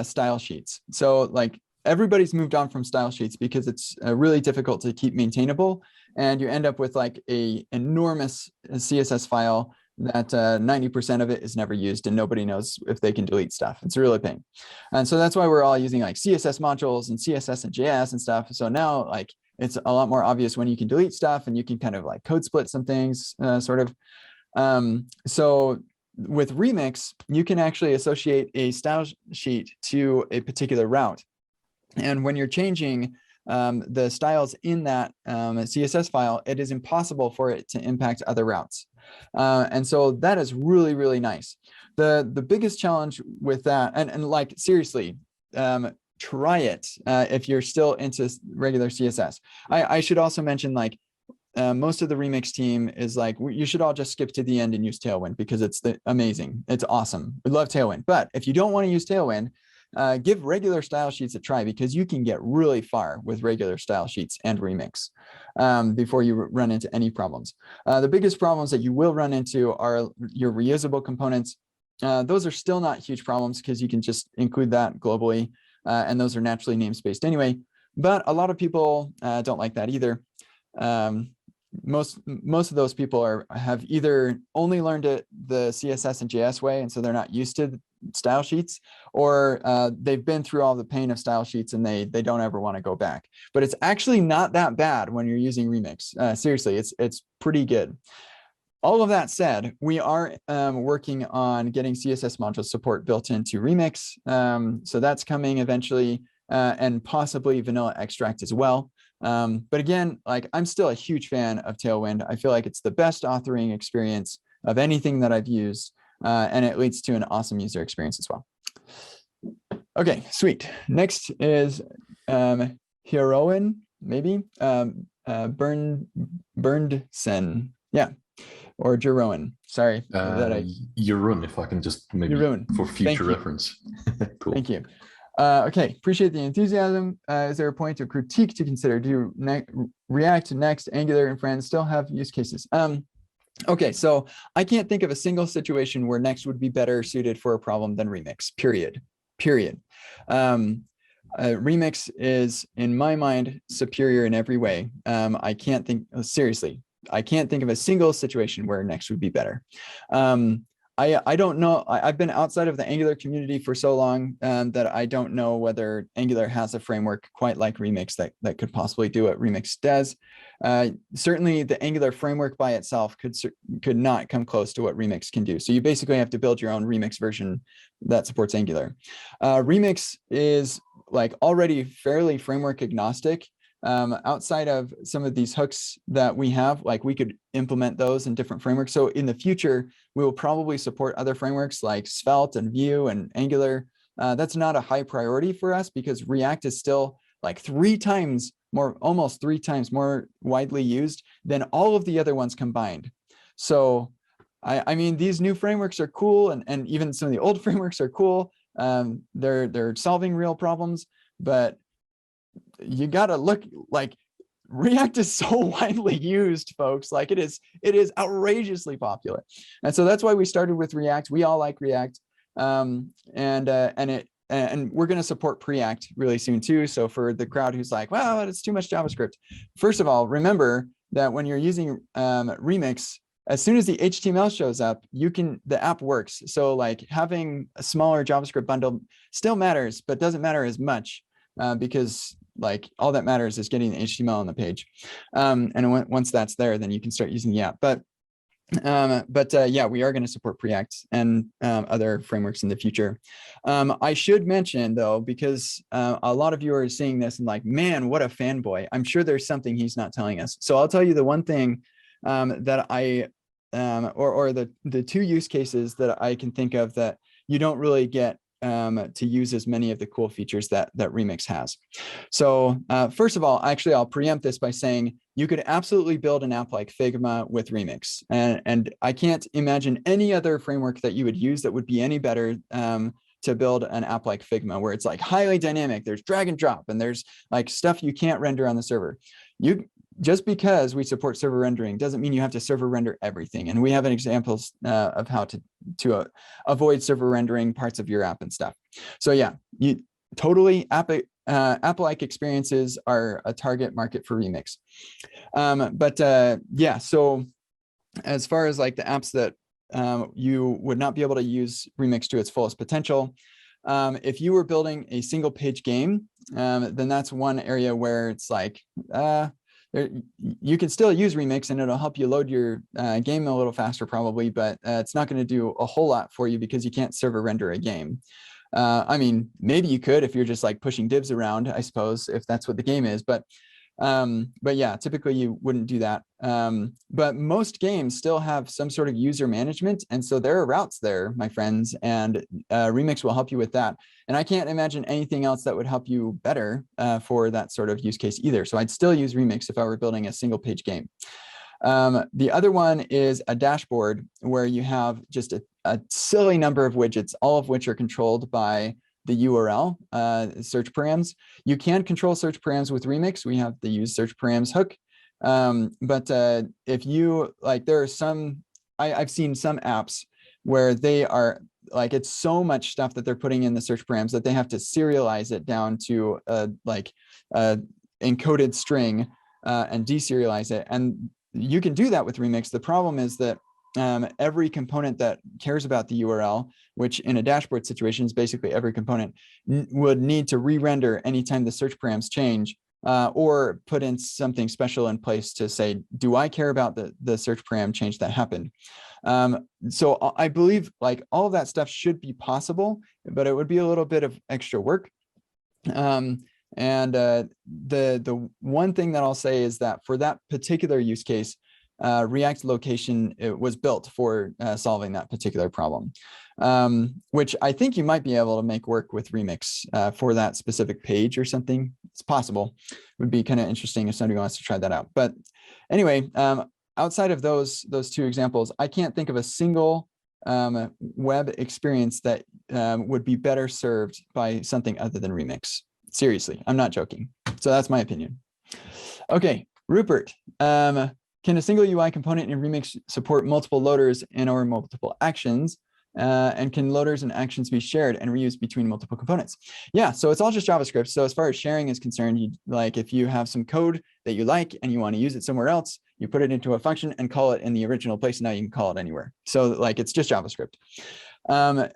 style sheets. So like everybody's moved on from style sheets because it's really difficult to keep maintainable. And you end up with like a enormous CSS file that 90% of it is never used and nobody knows if they can delete stuff. It's really a pain. And so that's why we're all using like CSS modules and CSS and JS and stuff. So now like it's a lot more obvious when you can delete stuff and you can kind of like code split some things sort of. So with Remix, you can actually associate a style sheet to a particular route. And when you're changing the styles in that CSS file, it is impossible for it to impact other routes. And so that is really, really nice. The biggest challenge with that, and like seriously, try it if you're still into regular CSS. I should also mention like most of the Remix team is like, you should all just skip to the end and use Tailwind because it's amazing. It's awesome. We love Tailwind. But if you don't want to use Tailwind, give regular style sheets a try, because you can get really far with regular style sheets and Remix before you run into any problems. The biggest problems that you will run into are your reusable components. Those are still not huge problems because you can just include that globally, and those are naturally namespaced anyway. But a lot of people don't like that either. Most of those people have either only learned it the CSS and JS way, and so they're not used to style sheets, or they've been through all the pain of style sheets and they don't ever want to go back. But it's actually not that bad when you're using Remix. Seriously, it's pretty good. All of that said, we are working on getting CSS module support built into Remix. So that's coming eventually, and possibly vanilla extract as well. But again, like, I'm still a huge fan of Tailwind. I feel like it's the best authoring experience of anything that I've used, and it leads to an awesome user experience as well. Okay, sweet. Next is Heroin, maybe Berndsen, yeah, or Jeroen. Sorry that I Jeroen, if I can just maybe Jeroen. for future reference. Cool. Thank you. Okay, appreciate the enthusiasm. Is there a point of critique to consider? Do React, Next, Angular, and Friends still have use cases? Okay, so I can't think of a single situation where Next would be better suited for a problem than Remix, period. Remix is, in my mind, superior in every way. I can't think, seriously, I can't think of a single situation where Next would be better. I don't know. I've been outside of the Angular community for so long that I don't know whether Angular has a framework quite like Remix that could possibly do what Remix does. Certainly, the Angular framework by itself could not come close to what Remix can do. So you basically have to build your own Remix version that supports Angular. Remix is like already fairly framework agnostic. Outside of some of these hooks that we have, like, we could implement those in different frameworks. So in the future, we will probably support other frameworks like Svelte and Vue and Angular. That's not a high priority for us because React is still like almost three times more widely used than all of the other ones combined. So I mean, these new frameworks are cool, and even some of the old frameworks are cool. They're solving real problems, but you gotta look, like, React is so widely used, folks. Like, it is outrageously popular, and so that's why we started with React. We all like React, and we're going to support Preact really soon too. So for the crowd who's like, well, it's too much JavaScript, first of all, remember that when you're using Remix, as soon as the HTML shows up, the app works. So like having a smaller JavaScript bundle still matters, but doesn't matter as much because like all that matters is getting the HTML on the page. And once that's there, then you can start using the app. But yeah, we are going to support Preact and other frameworks in the future. I should mention though, because a lot of you are seeing this and like, man, what a fanboy. I'm sure there's something he's not telling us. So I'll tell you the one thing that or the two use cases that I can think of that you don't really get to use as many of the cool features that Remix has. So first of all, actually, I'll preempt this by saying you could absolutely build an app like Figma with Remix. And I can't imagine any other framework that you would use that would be any better to build an app like Figma, where it's like highly dynamic, there's drag and drop, and there's like stuff you can't render on the server. Just because we support server rendering doesn't mean you have to server render everything. And we have an examples of how to avoid server rendering parts of your app and stuff. So yeah, you totally app-like experiences are a target market for Remix. Yeah, so as far as like the apps that you would not be able to use Remix to its fullest potential, if you were building a single page game, then that's one area where it's like, you can still use Remix and it'll help you load your game a little faster probably, but it's not going to do a whole lot for you because you can't server render a game. I mean, maybe you could if you're just like pushing divs around, I suppose, if that's what the game is, but yeah, typically you wouldn't do that. But most games still have some sort of user management. And so there are routes there, my friends, and Remix will help you with that. And I can't imagine anything else that would help you better for that sort of use case either. So I'd still use Remix if I were building a single page game. The other one is a dashboard where you have just a silly number of widgets, all of which are controlled by the URL search params. You can control search params with Remix. We have the use search params hook. But if you like, there are some, I've seen some apps where they are like, it's so much stuff that they're putting in the search params that they have to serialize it down to like encoded string and deserialize it. And you can do that with Remix. The problem is that every component that cares about the URL, which in a dashboard situation is basically every component, would need to re-render anytime the search params change, or put in something special in place to say, do I care about the search param change that happened? So I believe like all of that stuff should be possible, but it would be a little bit of extra work. The one thing that I'll say is that for that particular use case, React location, it was built for solving that particular problem, which I think you might be able to make work with Remix for that specific page or something. It's possible. It would be kind of interesting if somebody wants to try that out. But anyway, outside of those two examples, I can't think of a single web experience that would be better served by something other than Remix. Seriously, I'm not joking. So that's my opinion. Okay, Rupert. Can a single UI component in Remix support multiple loaders and or multiple actions? And can loaders and actions be shared and reused between multiple components? Yeah, so it's all just JavaScript. So as far as sharing is concerned, like if you have some code that you like and you want to use it somewhere else, you put it into a function and call it in the original place. Now you can call it anywhere. So like it's just JavaScript.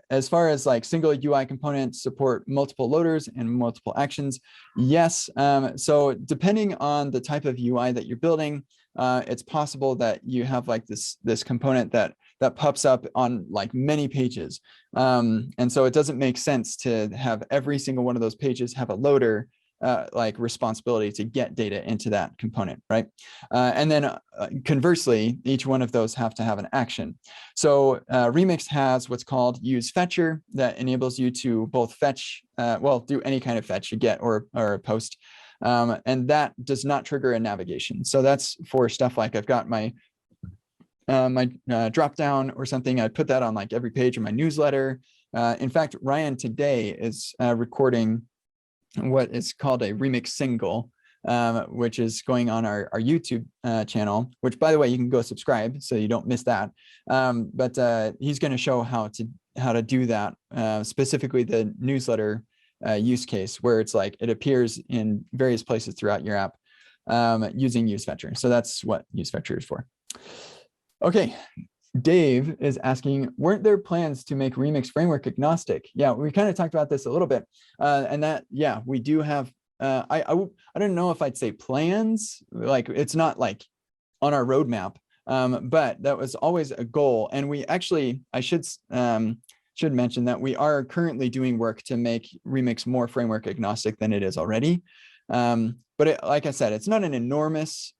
As far as like single UI components support multiple loaders and multiple actions, yes. So depending on the type of UI that you're building, it's possible that you have like this component that pops up on like many pages. And so it doesn't make sense to have every single one of those pages have a loader like responsibility to get data into that component, right? And then conversely, each one of those have to have an action. So Remix has what's called use fetcher that enables you to both fetch, well, do any kind of fetch, a get or a post. And that does not trigger a navigation. So that's for stuff like I've got my drop down or something. I put that on like every page of my newsletter. In fact, Ryan today is recording what is called a Remix single, which is going on our YouTube channel, which by the way, you can go subscribe so you don't miss that. But he's going to show how to do that, specifically the newsletter use case where it's like it appears in various places throughout your app using use fetcher. So that's what use fetcher is for. Okay. Dave is asking, weren't there plans to make Remix framework agnostic? Yeah, we kind of talked about this a little bit. And that, yeah, we do have, I don't know if I'd say plans, like it's not like on our roadmap, but that was always a goal. And we actually, I should mention that we are currently doing work to make Remix more framework agnostic than it is already. But like I said, it's not an enormous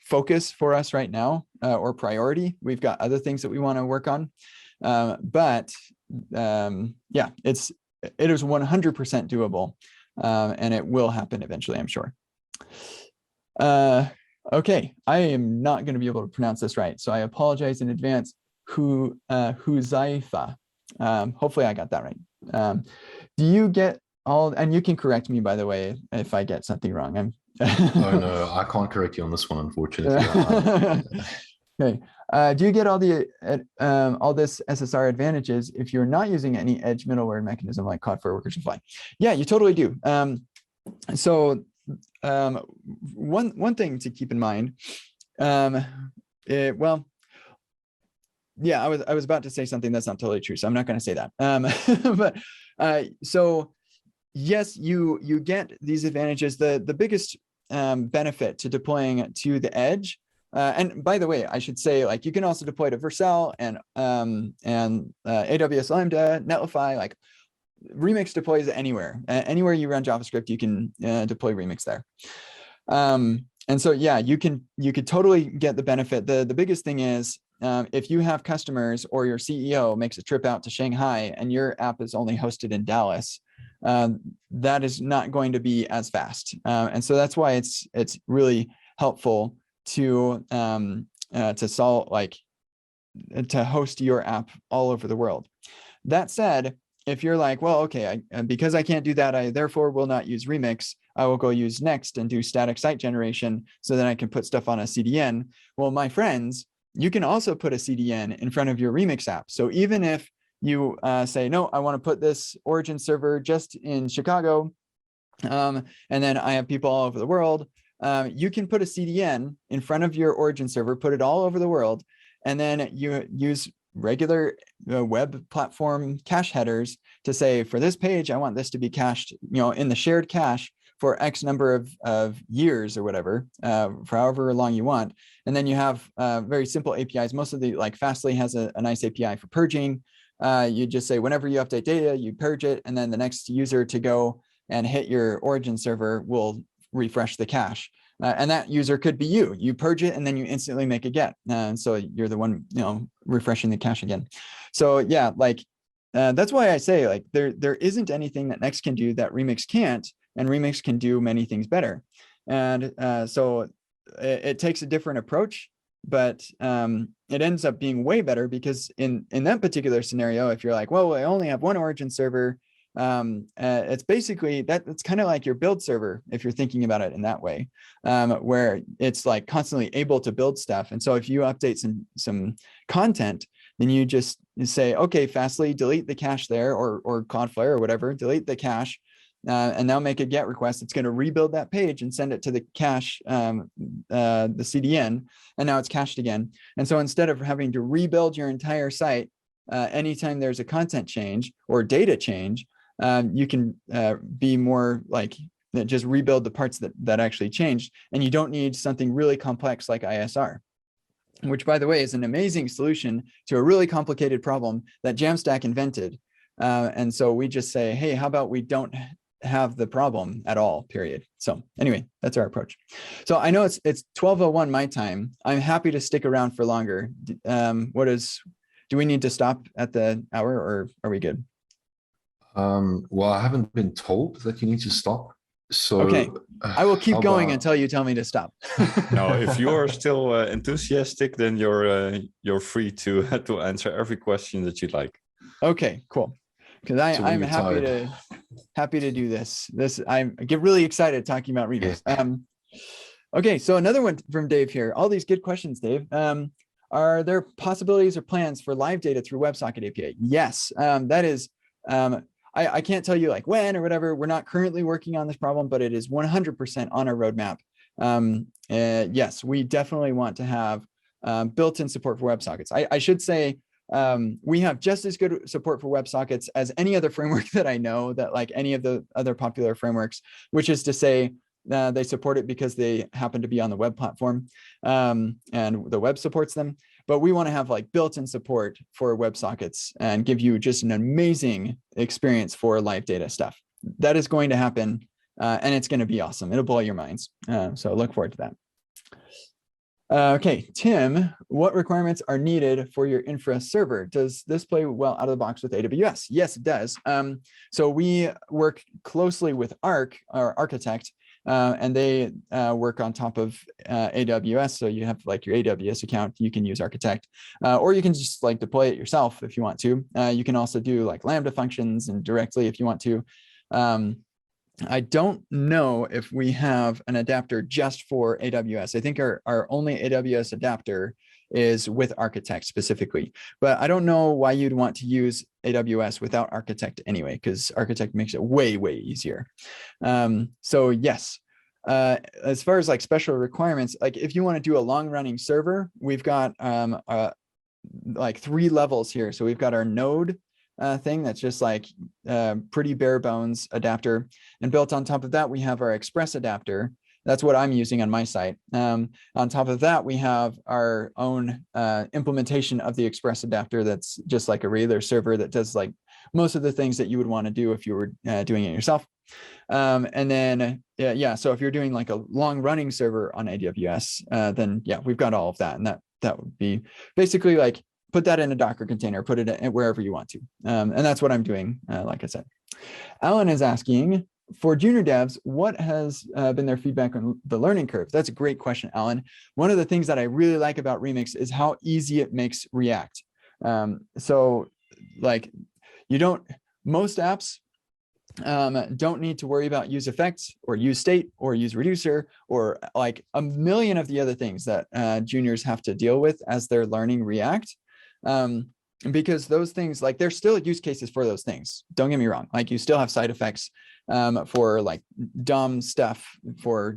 focus for us right now or priority. We've got other things that we want to work on. But yeah, it is 100% doable and it will happen eventually, I'm sure. Okay, I am not going to be able to pronounce this right, so I apologize in advance. Huzaifa. Hopefully I got that right. Do you get all, and you can correct me by the way if I get something wrong. Oh no, I can't correct you on this one, unfortunately. Okay. Do you get all this SSR advantages if you're not using any edge middleware mechanism like Cloud for Workers and Fly? Yeah, you totally do. So one thing to keep in mind, well, yeah, I was about to say something that's not totally true, so I'm not going to say that. But so yes, you get these advantages. The biggest benefit to deploying to the edge, and by the way, I should say, like you can also deploy to Vercel and AWS Lambda, Netlify. Like Remix deploys anywhere. Anywhere you run JavaScript, you can deploy Remix there. And so yeah, you could totally get the benefit. The biggest thing is if you have customers or your CEO makes a trip out to Shanghai and your app is only hosted in Dallas, that is not going to be as fast. And so that's why it's really helpful to solve, like to host your app all over the world. That said, if you're like, well, okay, because I can't do that, I therefore will not use Remix. I will go use Next and do static site generation so that I can put stuff on a CDN. Well, my friends, you can also put a CDN in front of your Remix app. So even if you say, no, I want to put this origin server just in Chicago, and then I have people all over the world, you can put a CDN in front of your origin server, put it all over the world, and then you use regular web platform cache headers to say, for this page, I want this to be cached, in the shared cache for X number of years or whatever, for however long you want. And then you have very simple APIs. Most of the, like Fastly has a nice API for purging. You just say, whenever you update data, you purge it. And then the next user to go and hit your origin server will refresh the cache. And that user could be you. You purge it and then you instantly make a get. And so you're the one, refreshing the cache again. So yeah, like that's why I say, like, there isn't anything that Next can do that Remix can't, and Remix can do many things better. And so it takes a different approach, but it ends up being way better, because in that particular scenario, if you're like, well, I only have one origin server, it's basically it's kind of like your build server, if you're thinking about it in that way, where it's like constantly able to build stuff. And so if you update some content, then you just say, okay, Fastly, delete the cache there, or Cloudflare or whatever, delete the cache, and now make a GET request. It's going to rebuild that page and send it to the cache, the CDN, and now it's cached again. And so instead of having to rebuild your entire site anytime there's a content change or data change, you can be more like just rebuild the parts that actually changed, and you don't need something really complex like ISR, which, by the way, is an amazing solution to a really complicated problem that Jamstack invented. And so we just say, hey, how about we don't have the problem at all, period. So anyway, that's our approach. So I know it's 12:01 my time. I'm happy to stick around for longer. Do we need to stop at the hour, or are we good? Well, I haven't been told that you need to stop. So okay, I will keep going until you tell me to stop. No, if you are still enthusiastic, then you're free to answer every question that you'd like. Okay, cool. Because I'm happy to do this. I get really excited talking about Remix. Yeah. Okay, so another one from Dave here. All these good questions, Dave. Are there possibilities or plans for live data through WebSocket API? Yes, that is. I can't tell you like when or whatever. We're not currently working on this problem, but it is 100% on our roadmap. Yes, we definitely want to have built-in support for WebSockets. I should say we have just as good support for WebSockets as any other framework that I know, that like any of the other popular frameworks, which is to say they support it because they happen to be on the web platform, and the web supports them. But we want to have like built-in support for WebSockets and give you just an amazing experience for live data stuff. That is going to happen, and it's going to be awesome. It'll blow your minds. So look forward to that. Okay, Tim, what requirements are needed for your infra server? Does this play well out of the box with AWS? Yes, it does. So we work closely with Arc, our architect, and they work on top of AWS. So you have like your AWS account, you can use Architect, or you can just like deploy it yourself if you want to. You can also do like Lambda functions and directly if you want to. I don't know if we have an adapter just for AWS. I think our only AWS adapter is with Architect specifically, but I don't know why you'd want to use AWS without Architect anyway, because Architect makes it way, way easier. So yes, as far as like special requirements, like if you want to do a long running server, we've got like 3 levels here. So we've got our node thing that's just like pretty bare bones adapter, and built on top of that we have our Express adapter. That's what I'm using on my site. On top of that we have our own implementation of the Express adapter that's just like a regular server that does like most of the things that you would want to do if you were doing it yourself. And then yeah, so if you're doing like a long running server on AWS, then yeah, we've got all of that, and that would be basically like put that in a Docker container, put it in wherever you want to. And that's what I'm doing, like I said. Alan is asking, for junior devs, what has been their feedback on the learning curve? That's a great question, Alan. One of the things that I really like about Remix is how easy it makes React. So like most apps don't need to worry about use effects or use state or use reducer or like a million of the other things that juniors have to deal with as they're learning React. Because those things, like there's still use cases for those things. Don't get me wrong. Like you still have side effects for like dumb stuff for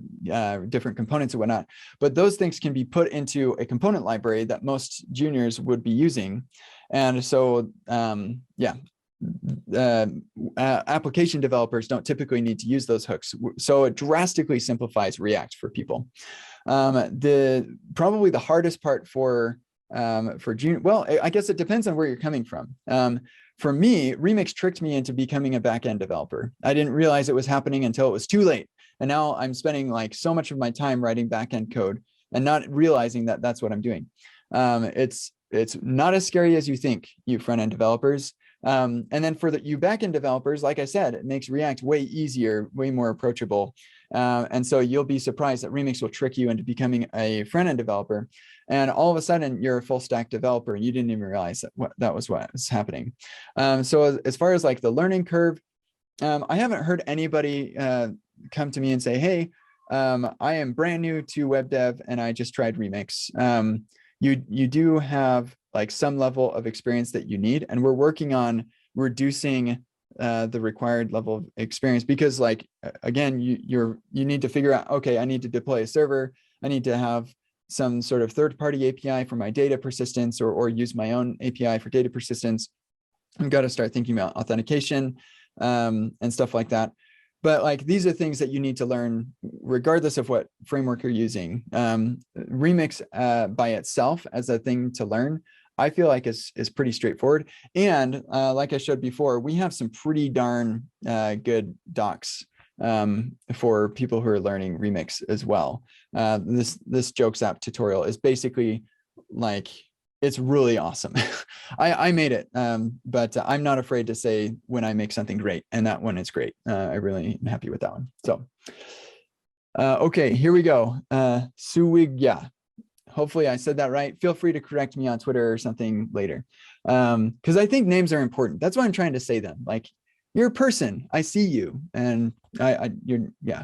different components and whatnot. But those things can be put into a component library that most juniors would be using. And so, application developers don't typically need to use those hooks. So it drastically simplifies React for people. Probably the hardest part for junior, well, I guess it depends on where you're coming from. For me, Remix tricked me into becoming a backend developer. I didn't realize it was happening until it was too late. And now I'm spending like so much of my time writing backend code and not realizing that that's what I'm doing. It's not as scary as you think, you front-end developers. And then for you backend developers, like I said, it makes React way easier, way more approachable. And so you'll be surprised that Remix will trick you into becoming a front-end developer. And all of a sudden you're a full stack developer and you didn't even realize that was what was happening. So as far as like the learning curve, I haven't heard anybody come to me and say, hey, I am brand new to web dev and I just tried Remix. You do have like some level of experience that you need, and we're working on reducing the required level of experience, because like, again, you need to figure out, okay, I need to deploy a server. I need to have some sort of third-party API for my data persistence, or use my own API for data persistence. I've got to start thinking about authentication and stuff like that. But like, these are things that you need to learn regardless of what framework you're using. Remix by itself as a thing to learn, I feel like is pretty straightforward. And like I showed before, we have some pretty darn good docs for people who are learning Remix as well. This Jokes app tutorial is basically like, it's really awesome. I made it, but I'm not afraid to say when I make something great, and that one is great. I really am happy with that one. So, okay, here we go. Suwigya. Hopefully I said that right. Feel free to correct me on Twitter or something later, because I think names are important. That's why I'm trying to say them. Like, you're a person. I see you, and yeah.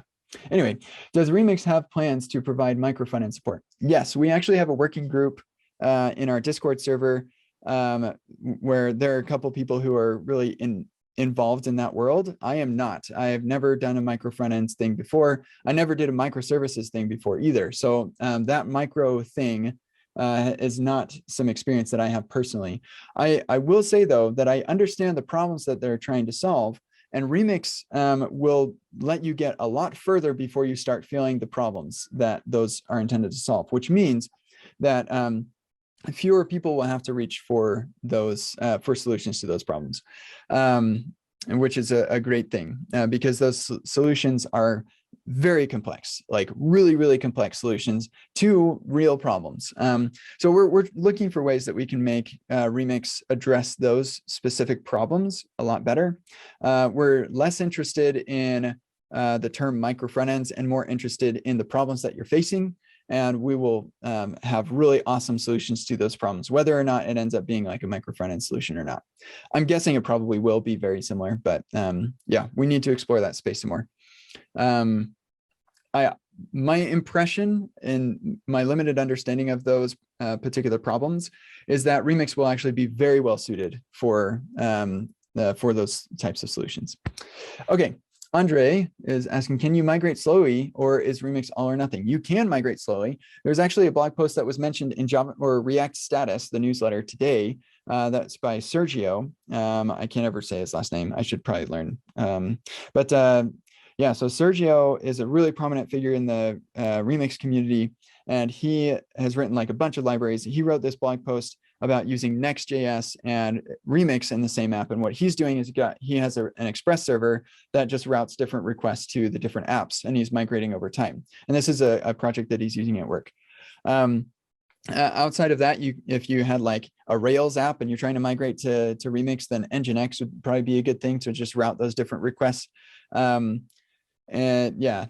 Anyway, does Remix have plans to provide micro front-end support? Yes, we actually have a working group in our Discord server where there are a couple people who are really involved in that world. I am not. I have never done a micro front end thing before. I never did a microservices thing before either. So that micro thing is not some experience that I have personally. I will say though that I understand the problems that they're trying to solve, and Remix will let you get a lot further before you start feeling the problems that those are intended to solve, which means that fewer people will have to reach for those for solutions to those problems, which is a great thing, because those solutions are very complex, like really, really complex solutions to real problems. So we're looking for ways that we can make Remix address those specific problems a lot better. We're less interested in the term micro front ends and more interested in the problems that you're facing. And we will have really awesome solutions to those problems, whether or not it ends up being like a micro front end solution or not. I'm guessing it probably will be very similar, but yeah, we need to explore that space some more. My impression and my limited understanding of those particular problems is that Remix will actually be very well suited for those types of solutions. Okay. Andre is asking, can you migrate slowly, or is Remix all or nothing? You can migrate slowly. There's actually a blog post that was mentioned in Java or React Status, the newsletter today. That's by Sergio. I can't ever say his last name. I should probably learn. Yeah, so Sergio is a really prominent figure in the Remix community, and he has written like a bunch of libraries. He wrote this blog post about using Next.js and Remix in the same app. And what he's doing is he has an Express server that just routes different requests to the different apps, and he's migrating over time. And this is a project that he's using at work. Outside of that, if you had like a Rails app and you're trying to migrate to Remix, then Nginx would probably be a good thing to just route those different requests. And yeah,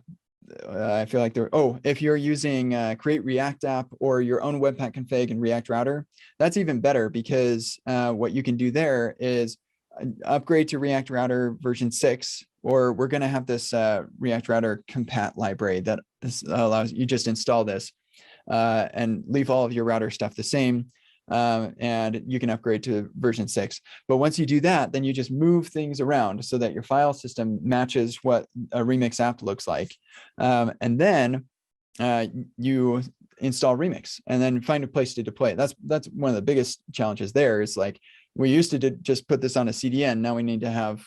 I feel like if you're using Create React app or your own Webpack config and React router, that's even better, because what you can do there is upgrade to React router version 6, or we're going to have this React router compat library that allows you just install this and leave all of your router stuff the same. and you can upgrade to version 6. But once you do that, then you just move things around so that your file system matches what a Remix app looks like. And then you install Remix and then find a place to deploy it. That's one of the biggest challenges there is like, we used to just put this on a CDN. Now we need to have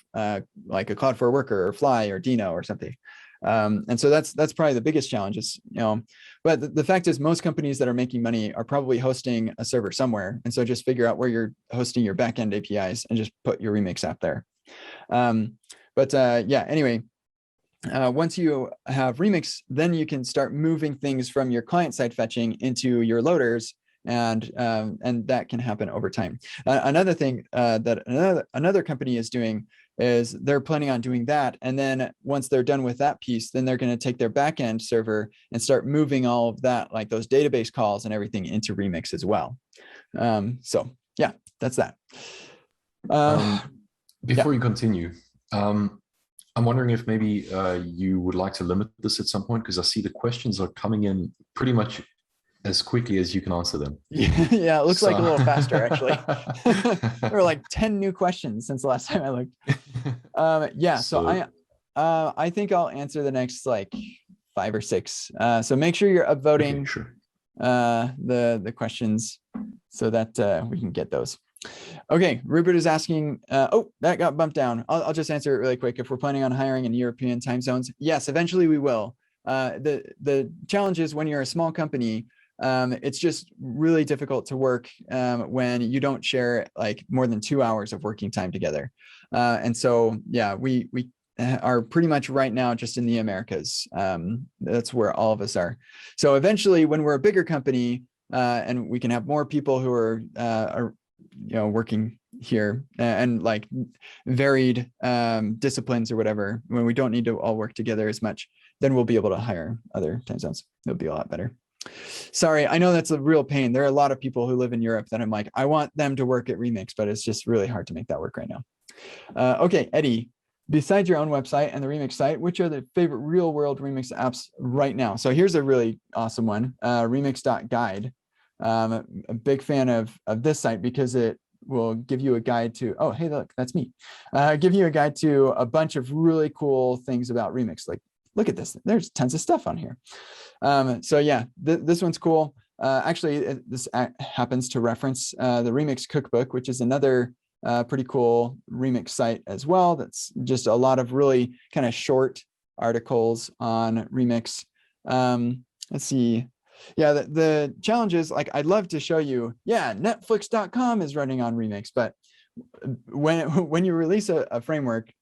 like a Cloud4 Worker or Fly or Dino or something. And so that's probably the biggest challenge is, but the fact is most companies that are making money are probably hosting a server somewhere. And so just figure out where you're hosting your backend APIs and just put your Remix app there. Yeah, anyway, once you have Remix, then you can start moving things from your client-side fetching into your loaders, and that can happen over time. Another thing that another company is doing is they're planning on doing that, and then once they're done with that piece, then they're going to take their backend server and start moving all of that, like those database calls and everything, into Remix as well. So yeah, that's that. Before you continue, I'm wondering if maybe you would like to limit this at some point, because I see the questions are coming in pretty much as quickly as you can answer them. Yeah, it looks like a little faster, actually. There were like 10 new questions since the last time I looked. Yeah, so I think I'll answer the next like 5 or 6. So make sure you're upvoting the questions so that we can get those. Okay, Rupert is asking, oh, that got bumped down. I'll just answer it really quick. If we're planning on hiring in European time zones, yes, eventually we will. The challenge is when you're a small company, it's just really difficult to work when you don't share like more than 2 hours of working time together. And so, yeah, we are pretty much right now just in the Americas. That's where all of us are. So eventually when we're a bigger company and we can have more people who are working here and like varied disciplines or whatever, when we don't need to all work together as much, then we'll be able to hire other time zones. It'll be a lot better. Sorry, I know that's a real pain. There are a lot of people who live in Europe that I'm like, I want them to work at Remix, but it's just really hard to make that work right now. Okay, Eddie, besides your own website and the Remix site, which are the favorite real world Remix apps right now? So here's a really awesome one, remix.guide. A big fan of this site because it will give you a guide to, oh, hey, look, that's me. Give you a guide to a bunch of really cool things about Remix. Like, look at this. There's tons of stuff on here. So yeah, this one's cool. Actually, this happens to reference the Remix Cookbook, which is another pretty cool Remix site as well. That's just a lot of really kind of short articles on Remix. Let's see. Yeah, the challenge is, like, I'd love to show you, yeah, Netflix.com is running on Remix, but when you release a framework,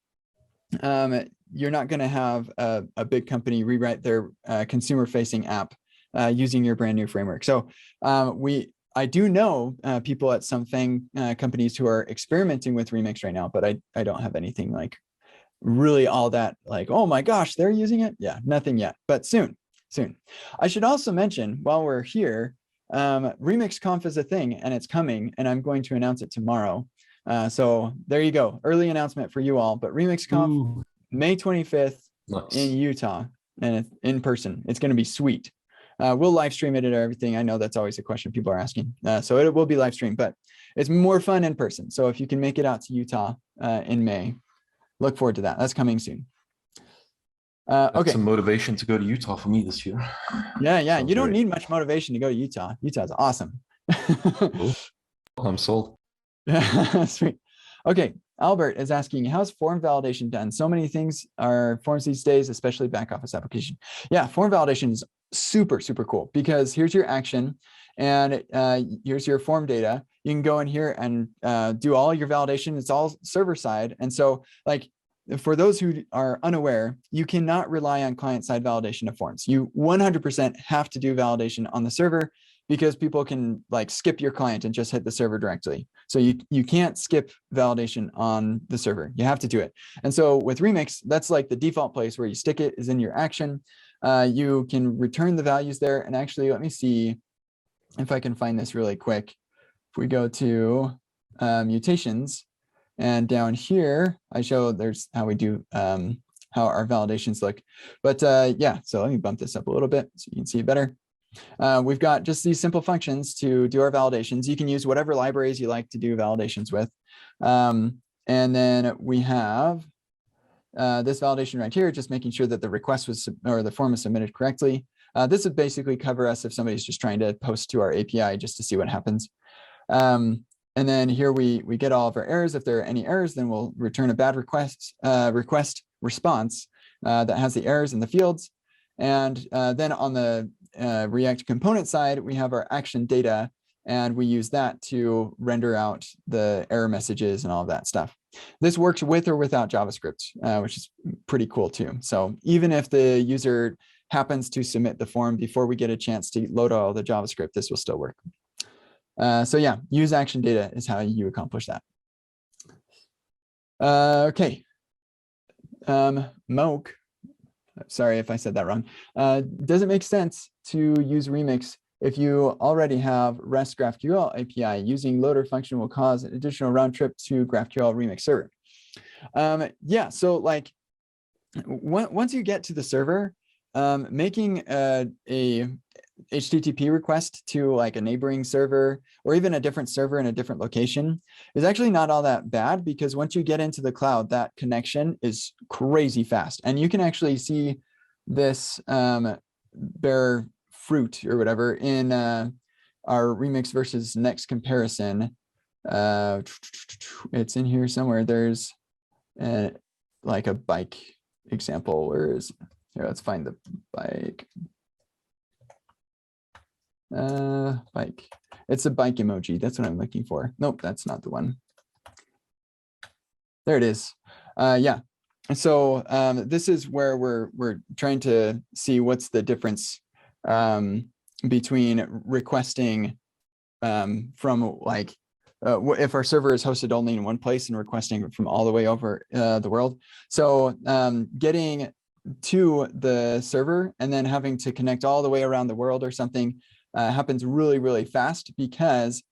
you're not going to have a big company rewrite their consumer-facing app using your brand new framework. So I do know people at some companies who are experimenting with Remix right now, but I don't have anything like really all that like, oh my gosh, they're using it. Yeah, nothing yet, but soon. I should also mention, while we're here, RemixConf is a thing and it's coming, and I'm going to announce it tomorrow. So there you go, early announcement for you all. But RemixConf, May 25th in Utah, and it's in person. It's going to be sweet. We'll live stream it and everything. I know that's always a question people are asking. So it will be live streamed, but it's more fun in person. So if you can make it out to Utah in May, look forward to that. That's coming soon. Okay. Some motivation to go to Utah for me this year. Yeah. Sounds you don't need much motivation to go to Utah. Utah's awesome. Cool. I'm sold. Sweet. Okay. Albert is asking, how's form validation done? So many things are forms these days, especially back office application. Yeah, form validation is super, super cool because here's your action and here's your form data. You can go in here and do all your validation. It's all server side. And so, like, for those who are unaware, you cannot rely on client-side validation of forms. You 100% have to do validation on the server because people can like skip your client and just hit the server directly. So you can't skip validation on the server. You have to do it. And so with Remix, that's like the default place where you stick it is in your action. You can return the values there. And actually, let me see if I can find this really quick. If we go to mutations, and down here, I show there's how we do, how our validations look. But yeah, so let me bump this up a little bit so you can see it better. We've got just these simple functions to do our validations. You can use whatever libraries you like to do validations with. And then we have this validation right here, just making sure that the request was, or the form was submitted correctly. This would basically cover us if somebody's just trying to post to our API just to see what happens. And then here we get all of our errors. If there are any errors, then we'll return a bad request response that has the errors in the fields. And then on the React component side, we have our action data, and we use that to render out the error messages and all of that stuff. This works with or without JavaScript, which is pretty cool too. So even if the user happens to submit the form before we get a chance to load all the JavaScript, this will still work. So yeah, use action data is how you accomplish that. Okay. Moke, sorry if I said that wrong. Does it make sense to use Remix if you already have REST GraphQL API? Using loader function will cause an additional round trip to GraphQL Remix server. Yeah, so like once you get to the server, making a HTTP request to like a neighboring server or even a different server in a different location is actually not all that bad, because once you get into the cloud, that connection is crazy fast. And you can actually see this bear fruit or whatever in our Remix versus Next comparison. It's in here somewhere. There's like a bike example. Where is here? Let's find the bike. Bike. It's a bike emoji. That's what I'm looking for. Nope, that's not the one. There it is. Yeah. So this is where we're trying to see what's the difference between requesting from like if our server is hosted only in one place and requesting from all the way over the world. So getting to the server and then having to connect all the way around the world or something happens really, really fast, because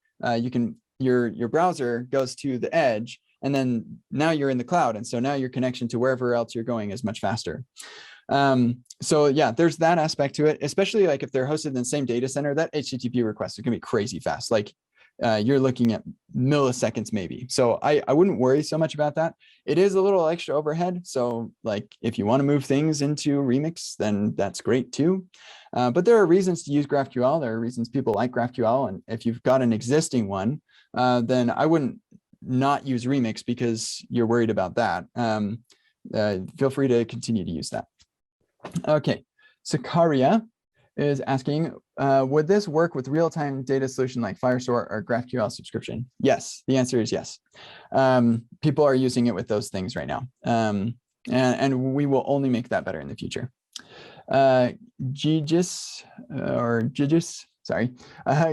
your browser goes to the edge, and then now you're in the cloud. And so now your connection to wherever else you're going is much faster. So yeah, there's that aspect to it, especially like if they're hosted in the same data center, that HTTP request is gonna be crazy fast. Like you're looking at milliseconds maybe. So I wouldn't worry so much about that. It is a little extra overhead. So like if you want to move things into Remix, then that's great too. But there are reasons to use GraphQL. There are reasons people like GraphQL. And if you've got an existing one, then I wouldn't not use Remix because you're worried about that. Feel free to continue to use that. Okay, Sakaria is asking, would this work with real-time data solution like Firestore or GraphQL subscription? Yes, the answer is yes. People are using it with those things right now. And we will only make that better in the future. Gigis, sorry,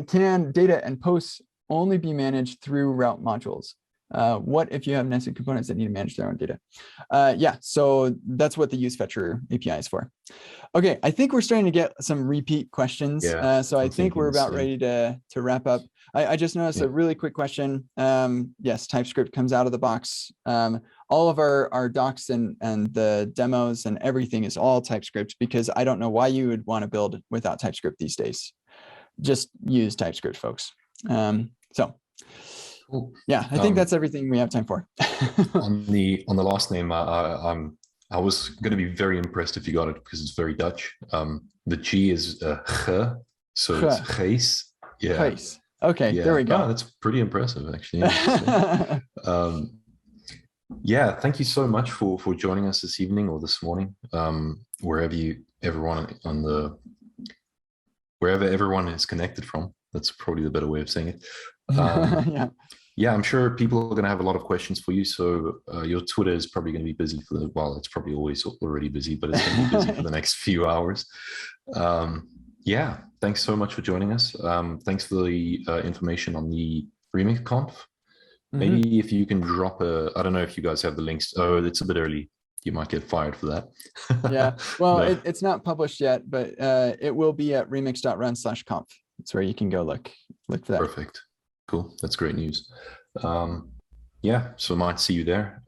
can data and posts only be managed through route modules? What if you have nested components that need to manage their own data? Yeah, so that's what the use fetcher API is for. Okay, I think we're starting to get some repeat questions. Yeah, So I think we're about ready to wrap up. I just noticed a really quick question. Yes, TypeScript comes out of the box. All of our docs and the demos and everything is all TypeScript, because I don't know why you would want to build without TypeScript these days. Just use TypeScript, folks. So. Cool. Yeah, I think that's everything we have time for. on the last name, I was going to be very impressed if you got it, because it's very Dutch. The G is ge, so it's gees. Yeah. Gees. Okay, yeah. There we go. Oh, that's pretty impressive, actually. Yeah, thank you so much for joining us this evening or this morning, wherever everyone is connected from. That's probably the better way of saying it. Yeah, I'm sure people are going to have a lot of questions for you. So your Twitter is probably going to be busy it's probably always already busy, but it's going to be busy for the next few hours. Yeah, thanks so much for joining us. Thanks for the information on the Remix Conf. Maybe if you can drop I don't know if you guys have the links. Oh, it's a bit early. You might get fired for that. Yeah, well, it's not published yet, but it will be at remix.run/conf. That's where you can go look for that. Perfect. Cool. That's great news. Yeah, so might see you there.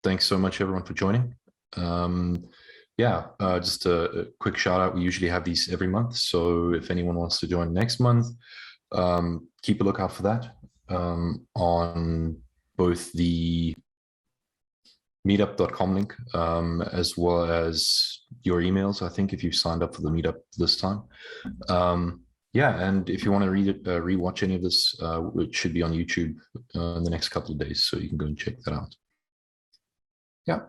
Thanks so much, everyone, for joining. yeah, just a quick shout out. We usually have these every month. So if anyone wants to join next month, keep a lookout for that on both the meetup.com link as well as your emails, I think, if you've signed up for the meetup this time. Yeah, and if you want to read it, rewatch any of this, it should be on YouTube in the next couple of days, so you can go and check that out. Yeah,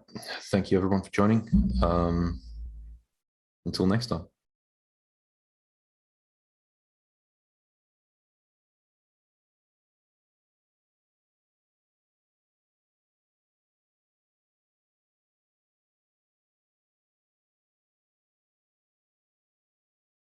thank you everyone for joining. Until next time.